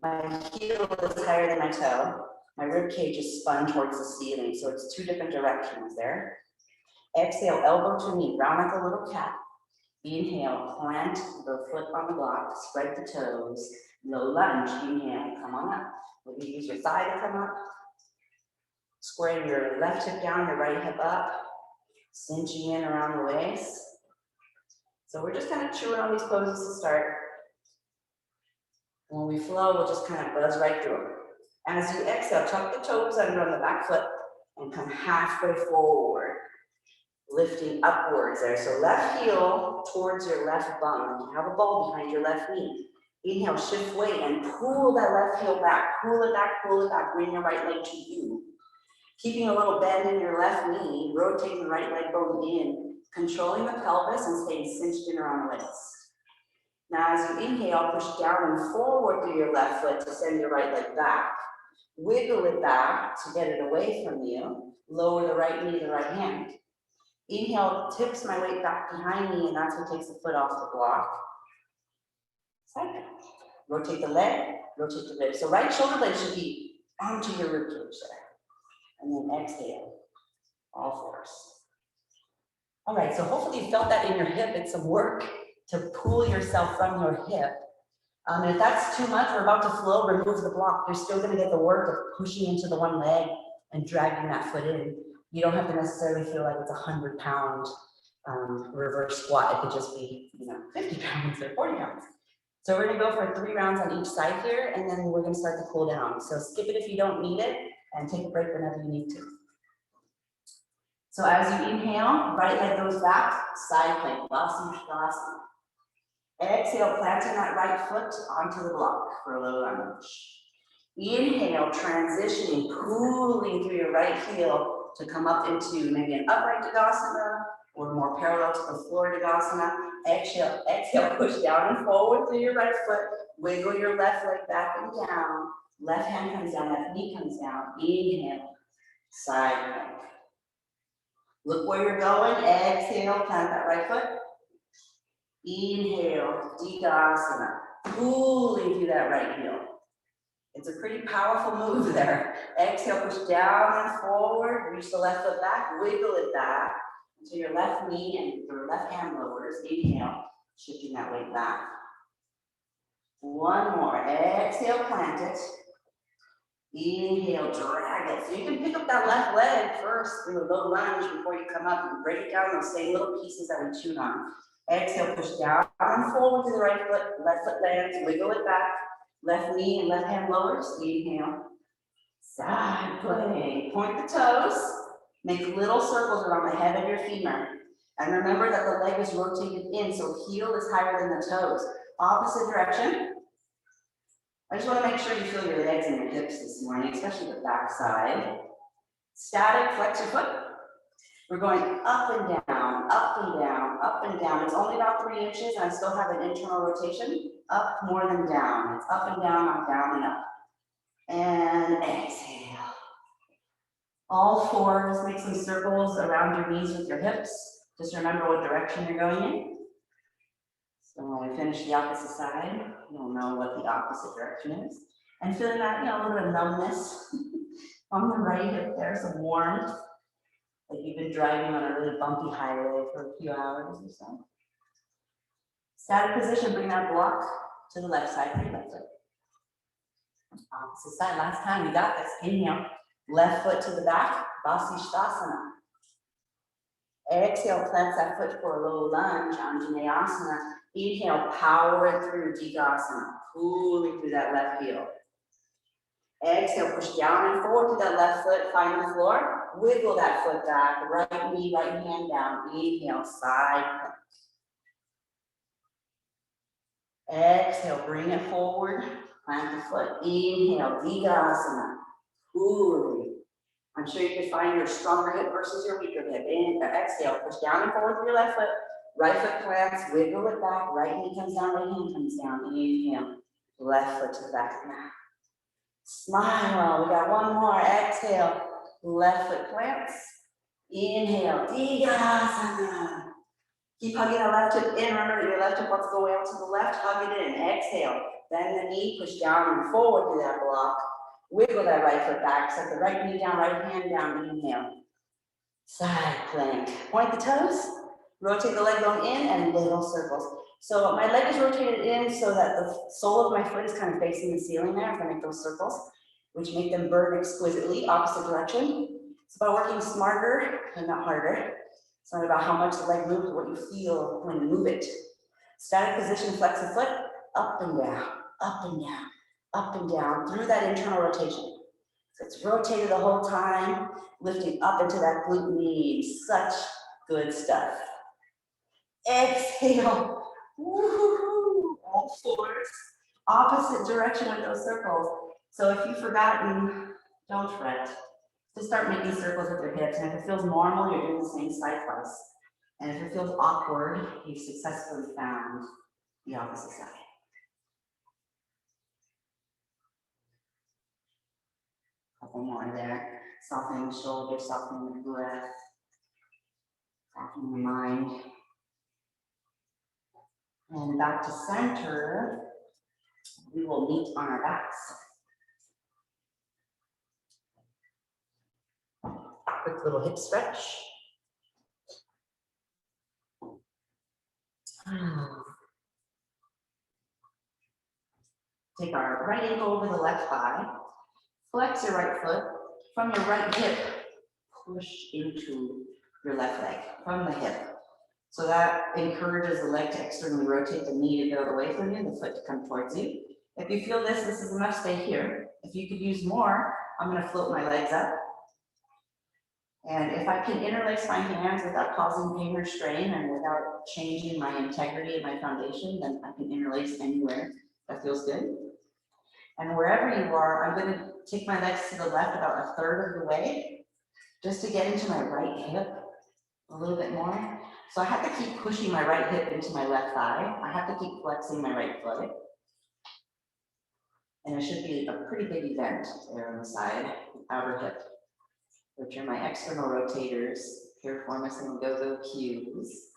my heel is higher than my toe. My rib cage is spun towards the ceiling. So it's two different directions there. Exhale, elbow to knee, round like a little cat. Inhale, plant the foot on the block, spread the toes. Low lunge, inhale, come on up. Maybe use your thigh to come up. Square your left hip down, your right hip up. Cinching in around the waist. So we're just kind of chewing on these poses to start. When we flow, we'll just kind of buzz right through them. As you exhale, tuck the toes under on the back foot and come halfway forward. Lifting upwards there. So left heel towards your left bum. You have a ball behind your left knee. Inhale, shift weight and pull that left heel back. Pull it back, pull it back. Bring your right leg to you. Keeping a little bend in your left knee, rotating the right leg bone in, controlling the pelvis and staying cinched in around the waist. Now as you inhale, push down and forward through your left foot to send your right leg back. Wiggle it back to get it away from you. Lower the right knee to the right hand. Inhale, tips my weight back behind me, and that's what takes the foot off the block. Side. Rotate the leg, rotate the rib. So right shoulder blade should be onto your rib cage there. And then exhale, all fours. All right, so hopefully you felt that in your hip. It's some work to pull yourself from your hip If that's too much, we're about to flow, remove the block. You're still gonna get the work of pushing into the one leg and dragging that foot in. You don't have to necessarily feel like it's a 100-pound reverse squat. It could just be, 50 pounds or 40 pounds. So we're gonna go for 3 rounds on each side here, and then we're gonna start to cool down. So skip it if you don't need it, and take a break whenever you need to. So as you inhale, right leg goes back, side plank, Vasisthasana. Exhale, planting that right foot onto the block for a low lunge. Inhale, transitioning, pulling through your right heel to come up into maybe an upright Tadasana or more parallel to the floor Tadasana. Exhale, push down and forward through your right foot. Wiggle your left leg back and down. Left hand comes down, left knee comes down. Inhale, side plank. Look where you're going. Exhale, plant that right foot. Inhale, Dikasana, pulling through that right heel. It's a pretty powerful move there. Exhale, push down and forward, reach the left foot back, wiggle it back until your left knee and your left hand lowers. Inhale, shifting that weight back. One more. Exhale, plant it. Inhale, drag it. So you can pick up that left leg first in the low lunge before you come up and break it down those same little pieces that we chewed on. Exhale, push down and forward to the right foot. Left foot lands, wiggle it back. Left knee and left hand lowers. Inhale. Side plank. Point the toes. Make little circles around the head of your femur. And remember that the leg is rotated in, so heel is higher than the toes. Opposite direction. I just want to make sure you feel your legs and your hips this morning, especially the back side. Static, flex your foot. We're going up and down, up and down, up and down. It's only about 3 inches, and I still have an internal rotation. Up more than down. It's up and down, and up. And exhale. All fours, make some circles around your knees with your hips. Just remember what direction you're going in. So when we finish the opposite side, you'll know what the opposite direction is. And feeling that, a little bit of numbness on the right hip there, some warmth. Like you've been driving on a really bumpy highway for a few hours or so. Static position, bring that block to the left side of your left foot. Opposite side, last time, we got this. Inhale, left foot to the back, Vasisthasana. Exhale, plant that foot for a low lunge, Anjaneyasana. Inhale, power it through, Dikasana, pulling through that left heel. Exhale, push down and forward to that left foot, find the floor, wiggle that foot back, right knee, right hand down. Inhale, side plank. Exhale, bring it forward, plant the foot. Inhale, Dikasana, pulling. I'm sure you can find your stronger hip versus your weaker hip. Exhale, push down and forward through your left foot. Right foot plants, wiggle it back. Right knee comes down, right hand comes down. Inhale, left foot to the back of the mat. Smile. We got one more. Exhale, left foot plants. Inhale, Dikasana. Keep hugging the left hip in. Remember that your left hip wants to go out to the left. Hug it in. Exhale, bend the knee, push down and forward through that block. Wiggle that right foot back, set the right knee down, right hand down, inhale. Side plank. Point the toes, rotate the leg bone in and little circles. So my leg is rotated in so that the sole of my foot is kind of facing the ceiling there. If I make those circles, which make them burn exquisitely, opposite direction. It's about working smarter and not harder. It's not about how much the leg moves, what you feel when you move it. Static position, flex the foot, up and down, up and down. Up and down through that internal rotation. So it's rotated the whole time, lifting up into that glute med. Such good stuff. Exhale. Woo-hoo-hoo. All fours. Opposite direction with those circles. So if you've forgotten, don't fret. Just start making circles with your hips. And if it feels normal, you're doing the same side twice. And if it feels awkward, you've successfully found the opposite side. Couple more there. Softening the shoulders, softening the breath, softening the mind. And back to center, we will meet on our backs. Quick little hip stretch. take our right ankle over the left thigh, flex your right foot, from your right hip, push into your left leg from the hip. So that encourages the leg to externally rotate, the knee to go away from you, the foot to come towards you. If you feel this is enough, stay here. If you could use more, I'm gonna float my legs up. And if I can interlace my hands without causing pain or strain and without changing my integrity and my foundation, then I can interlace anywhere that feels good. And wherever you are, I'm gonna take my legs to the left about a third of the way, just to get into my right hip a little bit more. So I have to keep pushing my right hip into my left thigh. I have to keep flexing my right foot. And it should be a pretty big event there on the side, outer hip, which are my external rotators, piriformis and go-go cues.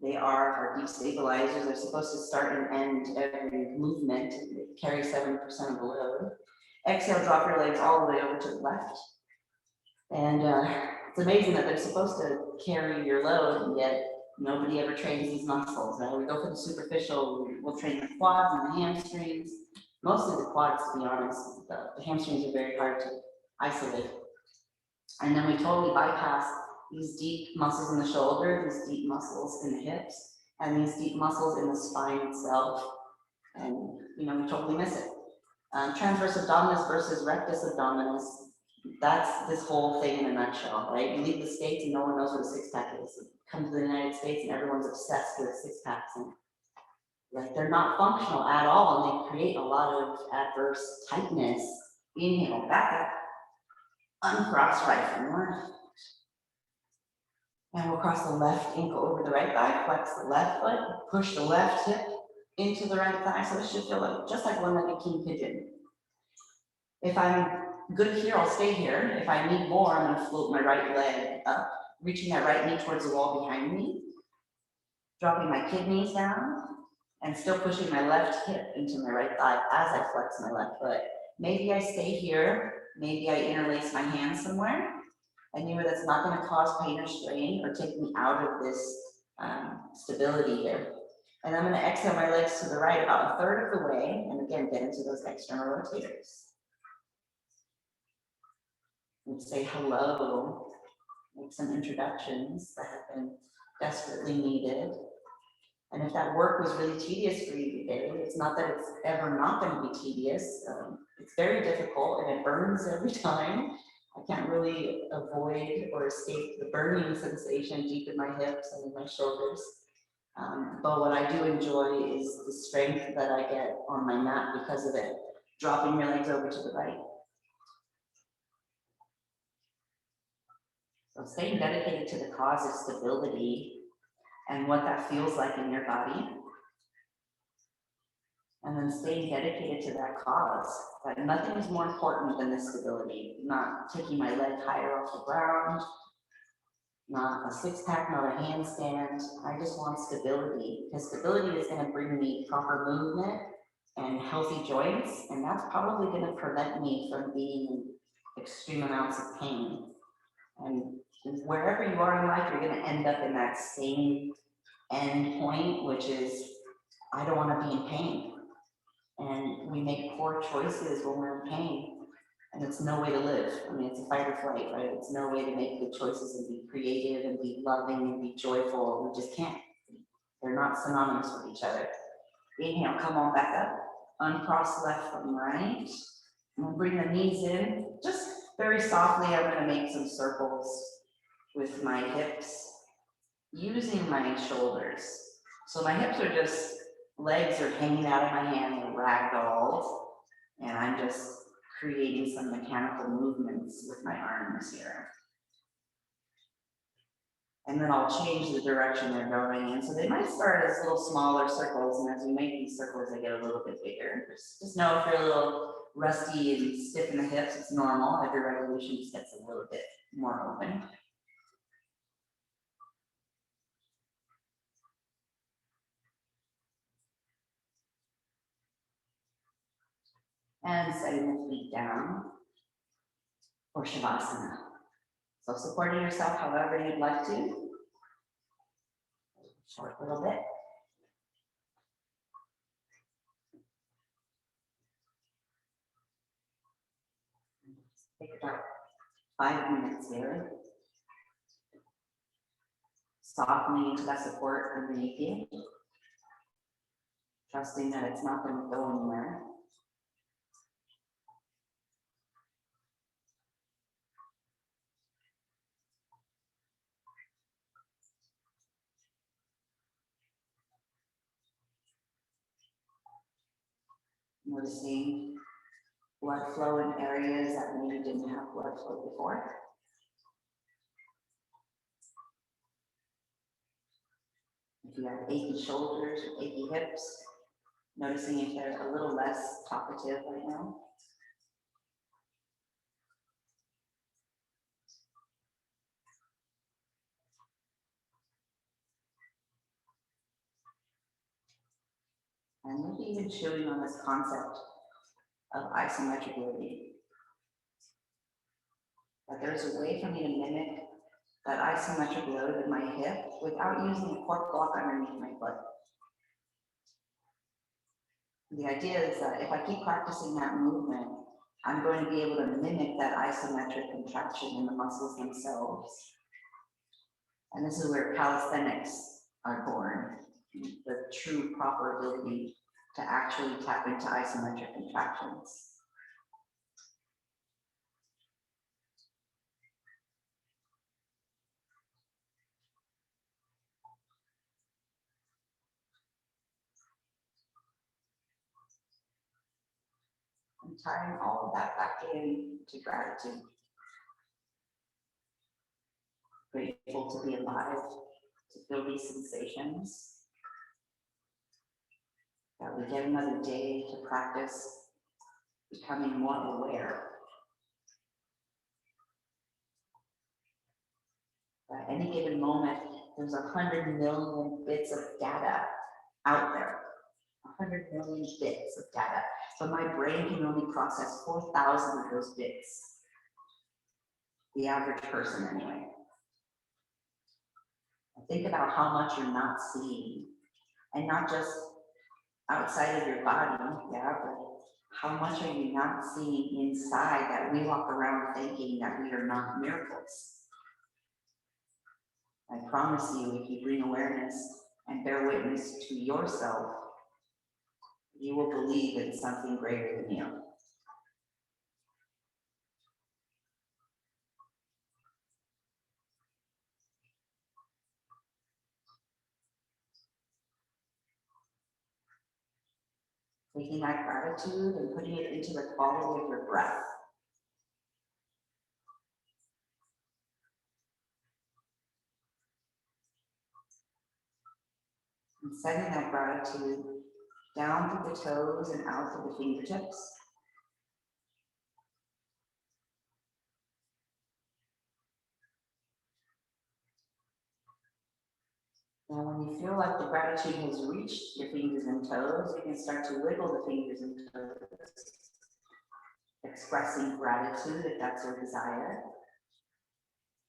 They are our deep stabilizers. They're supposed to start and end every movement. They carry 7% of the load. Exhale, drop your legs all the way over to the left. And it's amazing that they're supposed to carry your load, and yet nobody ever trains these muscles. Right? We go for the superficial, we'll train the quads and the hamstrings, mostly the quads, to be honest. The hamstrings are very hard to isolate. And then we totally bypass these deep muscles in the shoulder, these deep muscles in the hips, and these deep muscles in the spine itself. And, we totally miss it. Transverse abdominis versus rectus abdominis, that's this whole thing in a nutshell, right? You leave the States and no one knows what a six-pack is. You come to the United States and everyone's obsessed with six-packs. And like, they're not functional at all, and they create a lot of adverse tightness. Inhale, back up, uncross right forward. And we'll cross the left ankle over the right thigh, flex the left foot, push the left hip into the right thigh. So this should feel like just like one-legged king pigeon. If I'm good here, I'll stay here. If I need more, I'm gonna float my right leg up, reaching that right knee towards the wall behind me, dropping my kidneys down, and still pushing my left hip into my right thigh as I flex my left foot. Maybe I stay here, maybe I interlace my hands somewhere. Anywhere that's not going to cause pain or strain or take me out of this stability here. And I'm going to exhale my legs to the right about a third of the way, and again, get into those external rotators. And say hello, make some introductions that have been desperately needed. And if that work was really tedious for you today, it's not that it's ever not going to be tedious. It's very difficult and it burns every time. I can't really avoid or escape the burning sensation deep in my hips and in my shoulders. But what I do enjoy is the strength that I get on my mat because of it, dropping your legs over to the right. So staying dedicated to the cause of stability and what that feels like in your body. And then staying dedicated to that cause. That nothing is more important than this stability. Not taking my leg higher off the ground, not a six-pack, not a handstand. I just want stability, because stability is going to bring me proper movement and healthy joints, and that's probably going to prevent me from being in extreme amounts of pain. And wherever you are in life, you're going to end up in that same end point, which is, I don't want to be in pain. And we make poor choices when we're in pain, and it's no way to live. I mean, it's a fight or flight, right? It's no way to make good choices and be creative and be loving and be joyful. We just can't. They're not synonymous with each other. Inhale, come on back up. Uncross left from right. And we'll bring the knees in. Just very softly, I'm going to make some circles with my hips, using my shoulders. So my hips are just, legs are hanging out of my hand, they're ragdolls, and I'm just creating some mechanical movements with my arms here. And then I'll change the direction they're going in. So they might start as little smaller circles, and as we make these circles, they get a little bit bigger. Just know if you're a little rusty and stiff in the hips, it's normal. Every revolution just gets a little bit more open. And setting the feet down for Shavasana. So supporting yourself however you'd like to. Short little bit. Take about 5 minutes here. Softening into that support underneath you. Trusting that it's not going to go anywhere. Noticing blood flow in areas that maybe didn't have blood flow before. If you have achy shoulders or achy hips, noticing if they're a little less talkative right now. And maybe even chewing on this concept of isometric loading. That there's a way for me to mimic that isometric load with my hip without using a cork block underneath my foot. The idea is that if I keep practicing that movement, I'm going to be able to mimic that isometric contraction in the muscles themselves. And this is where calisthenics are born, the true proper ability to actually tap into isometric contractions. And tying all of that back in to gratitude. Grateful to be alive, to feel these sensations. That we get another day to practice becoming more aware. At any given moment, there's 100 million bits of data out there. 100 million bits of data, but my brain can only process 4,000 of those bits. The average person, anyway. Think about how much you're not seeing, and not just outside of your body, yeah, but how much are you not seeing inside that we walk around thinking that we are not miracles? I promise you, if you bring awareness and bear witness to yourself, you will believe it's something greater than you. Taking that gratitude and putting it into the quality of your breath. And sending that gratitude down through the toes and out through the fingertips. Now, when you feel like the gratitude has reached your fingers and toes, you can start to wiggle the fingers and toes, expressing gratitude if that's your desire.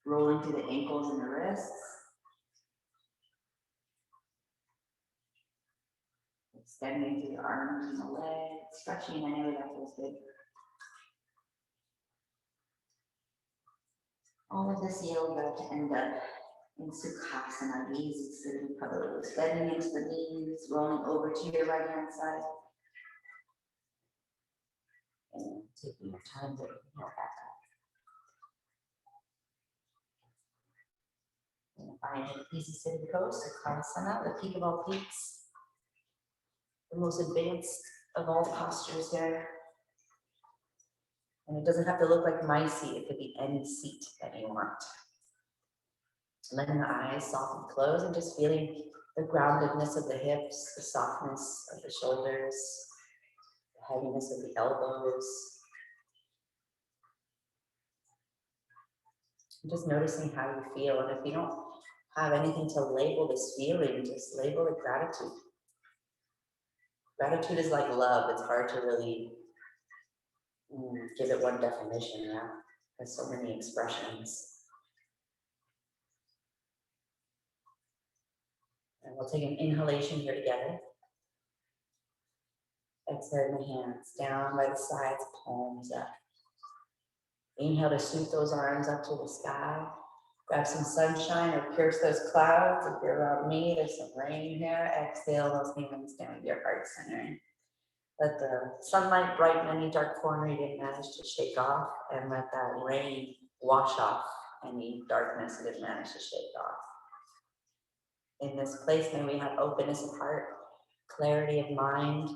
Rolling through the ankles and the wrists. Extending through the arms and the legs, stretching. I know that feels good. All of this yoga to end up in Sukhasana, easy sitting pose, bending into the knees, rolling over to your right hand side. And taking your time to inhale back up. And find an easy sitting pose, Sukhasana, the peak of all peaks. The most advanced of all postures there. And it doesn't have to look like my seat, it could be any seat that you want. Letting the eyes soften, close, and just feeling the groundedness of the hips, the softness of the shoulders, the heaviness of the elbows. And just noticing how you feel. And if you don't have anything to label this feeling, just label it gratitude. Gratitude is like love. It's hard to really give it one definition, yeah. There's so many expressions. And we'll take an inhalation here together. Exhaling the hands down by the sides, palms up. Inhale to shoot those arms up to the sky. Grab some sunshine or pierce those clouds. If you're around me, there's some rain here. Exhale those hands down to your heart center. Let the sunlight brighten any dark corner you didn't manage to shake off, and let that rain wash off any darkness you didn't manage to shake off. In this place, may we have openness of heart, clarity of mind,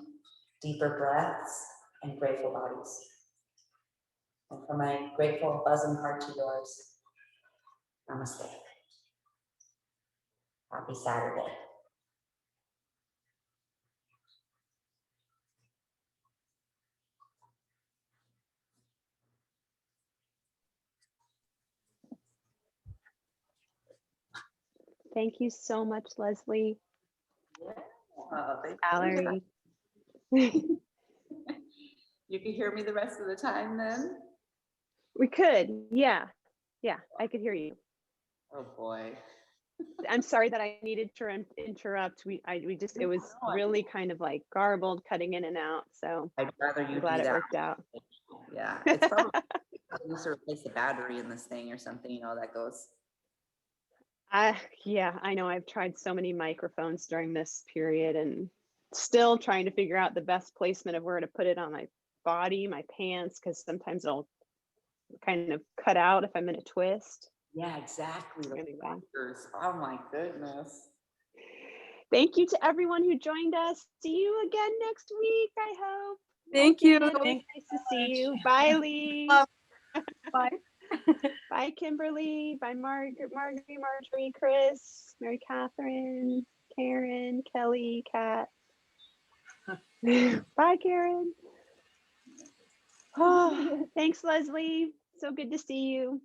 deeper breaths, and grateful bodies. And from my grateful, buzzing heart to yours, namaste. Happy Saturday. Thank you so much, Leslie. Thank you. Valerie. You can hear me the rest of the time then? We could, yeah. Yeah, I could hear you. Oh, boy. I'm sorry that I needed to interrupt. It was really kind of like garbled, cutting in and out. So I'd rather you I'm do glad it that. worked out. Yeah, it's probably needs to replace the battery in this thing or something, you know, that goes. Yeah, I know. I've tried so many microphones during this period and still trying to figure out the best placement of where to put it on my body, my pants, because sometimes it'll kind of cut out if I'm in a twist. Yeah, exactly. The Anyway. factors. Oh my goodness. Thank you to everyone who joined us. See you again next week, I hope. Thank you. Nice to see you. Bye, Lee. Bye. Bye, Kimberly. Bye, Marjorie, Chris, Mary Catherine, Karen, Kelly, Kat. Bye, Karen. Oh, thanks, Leslie. So good to see you.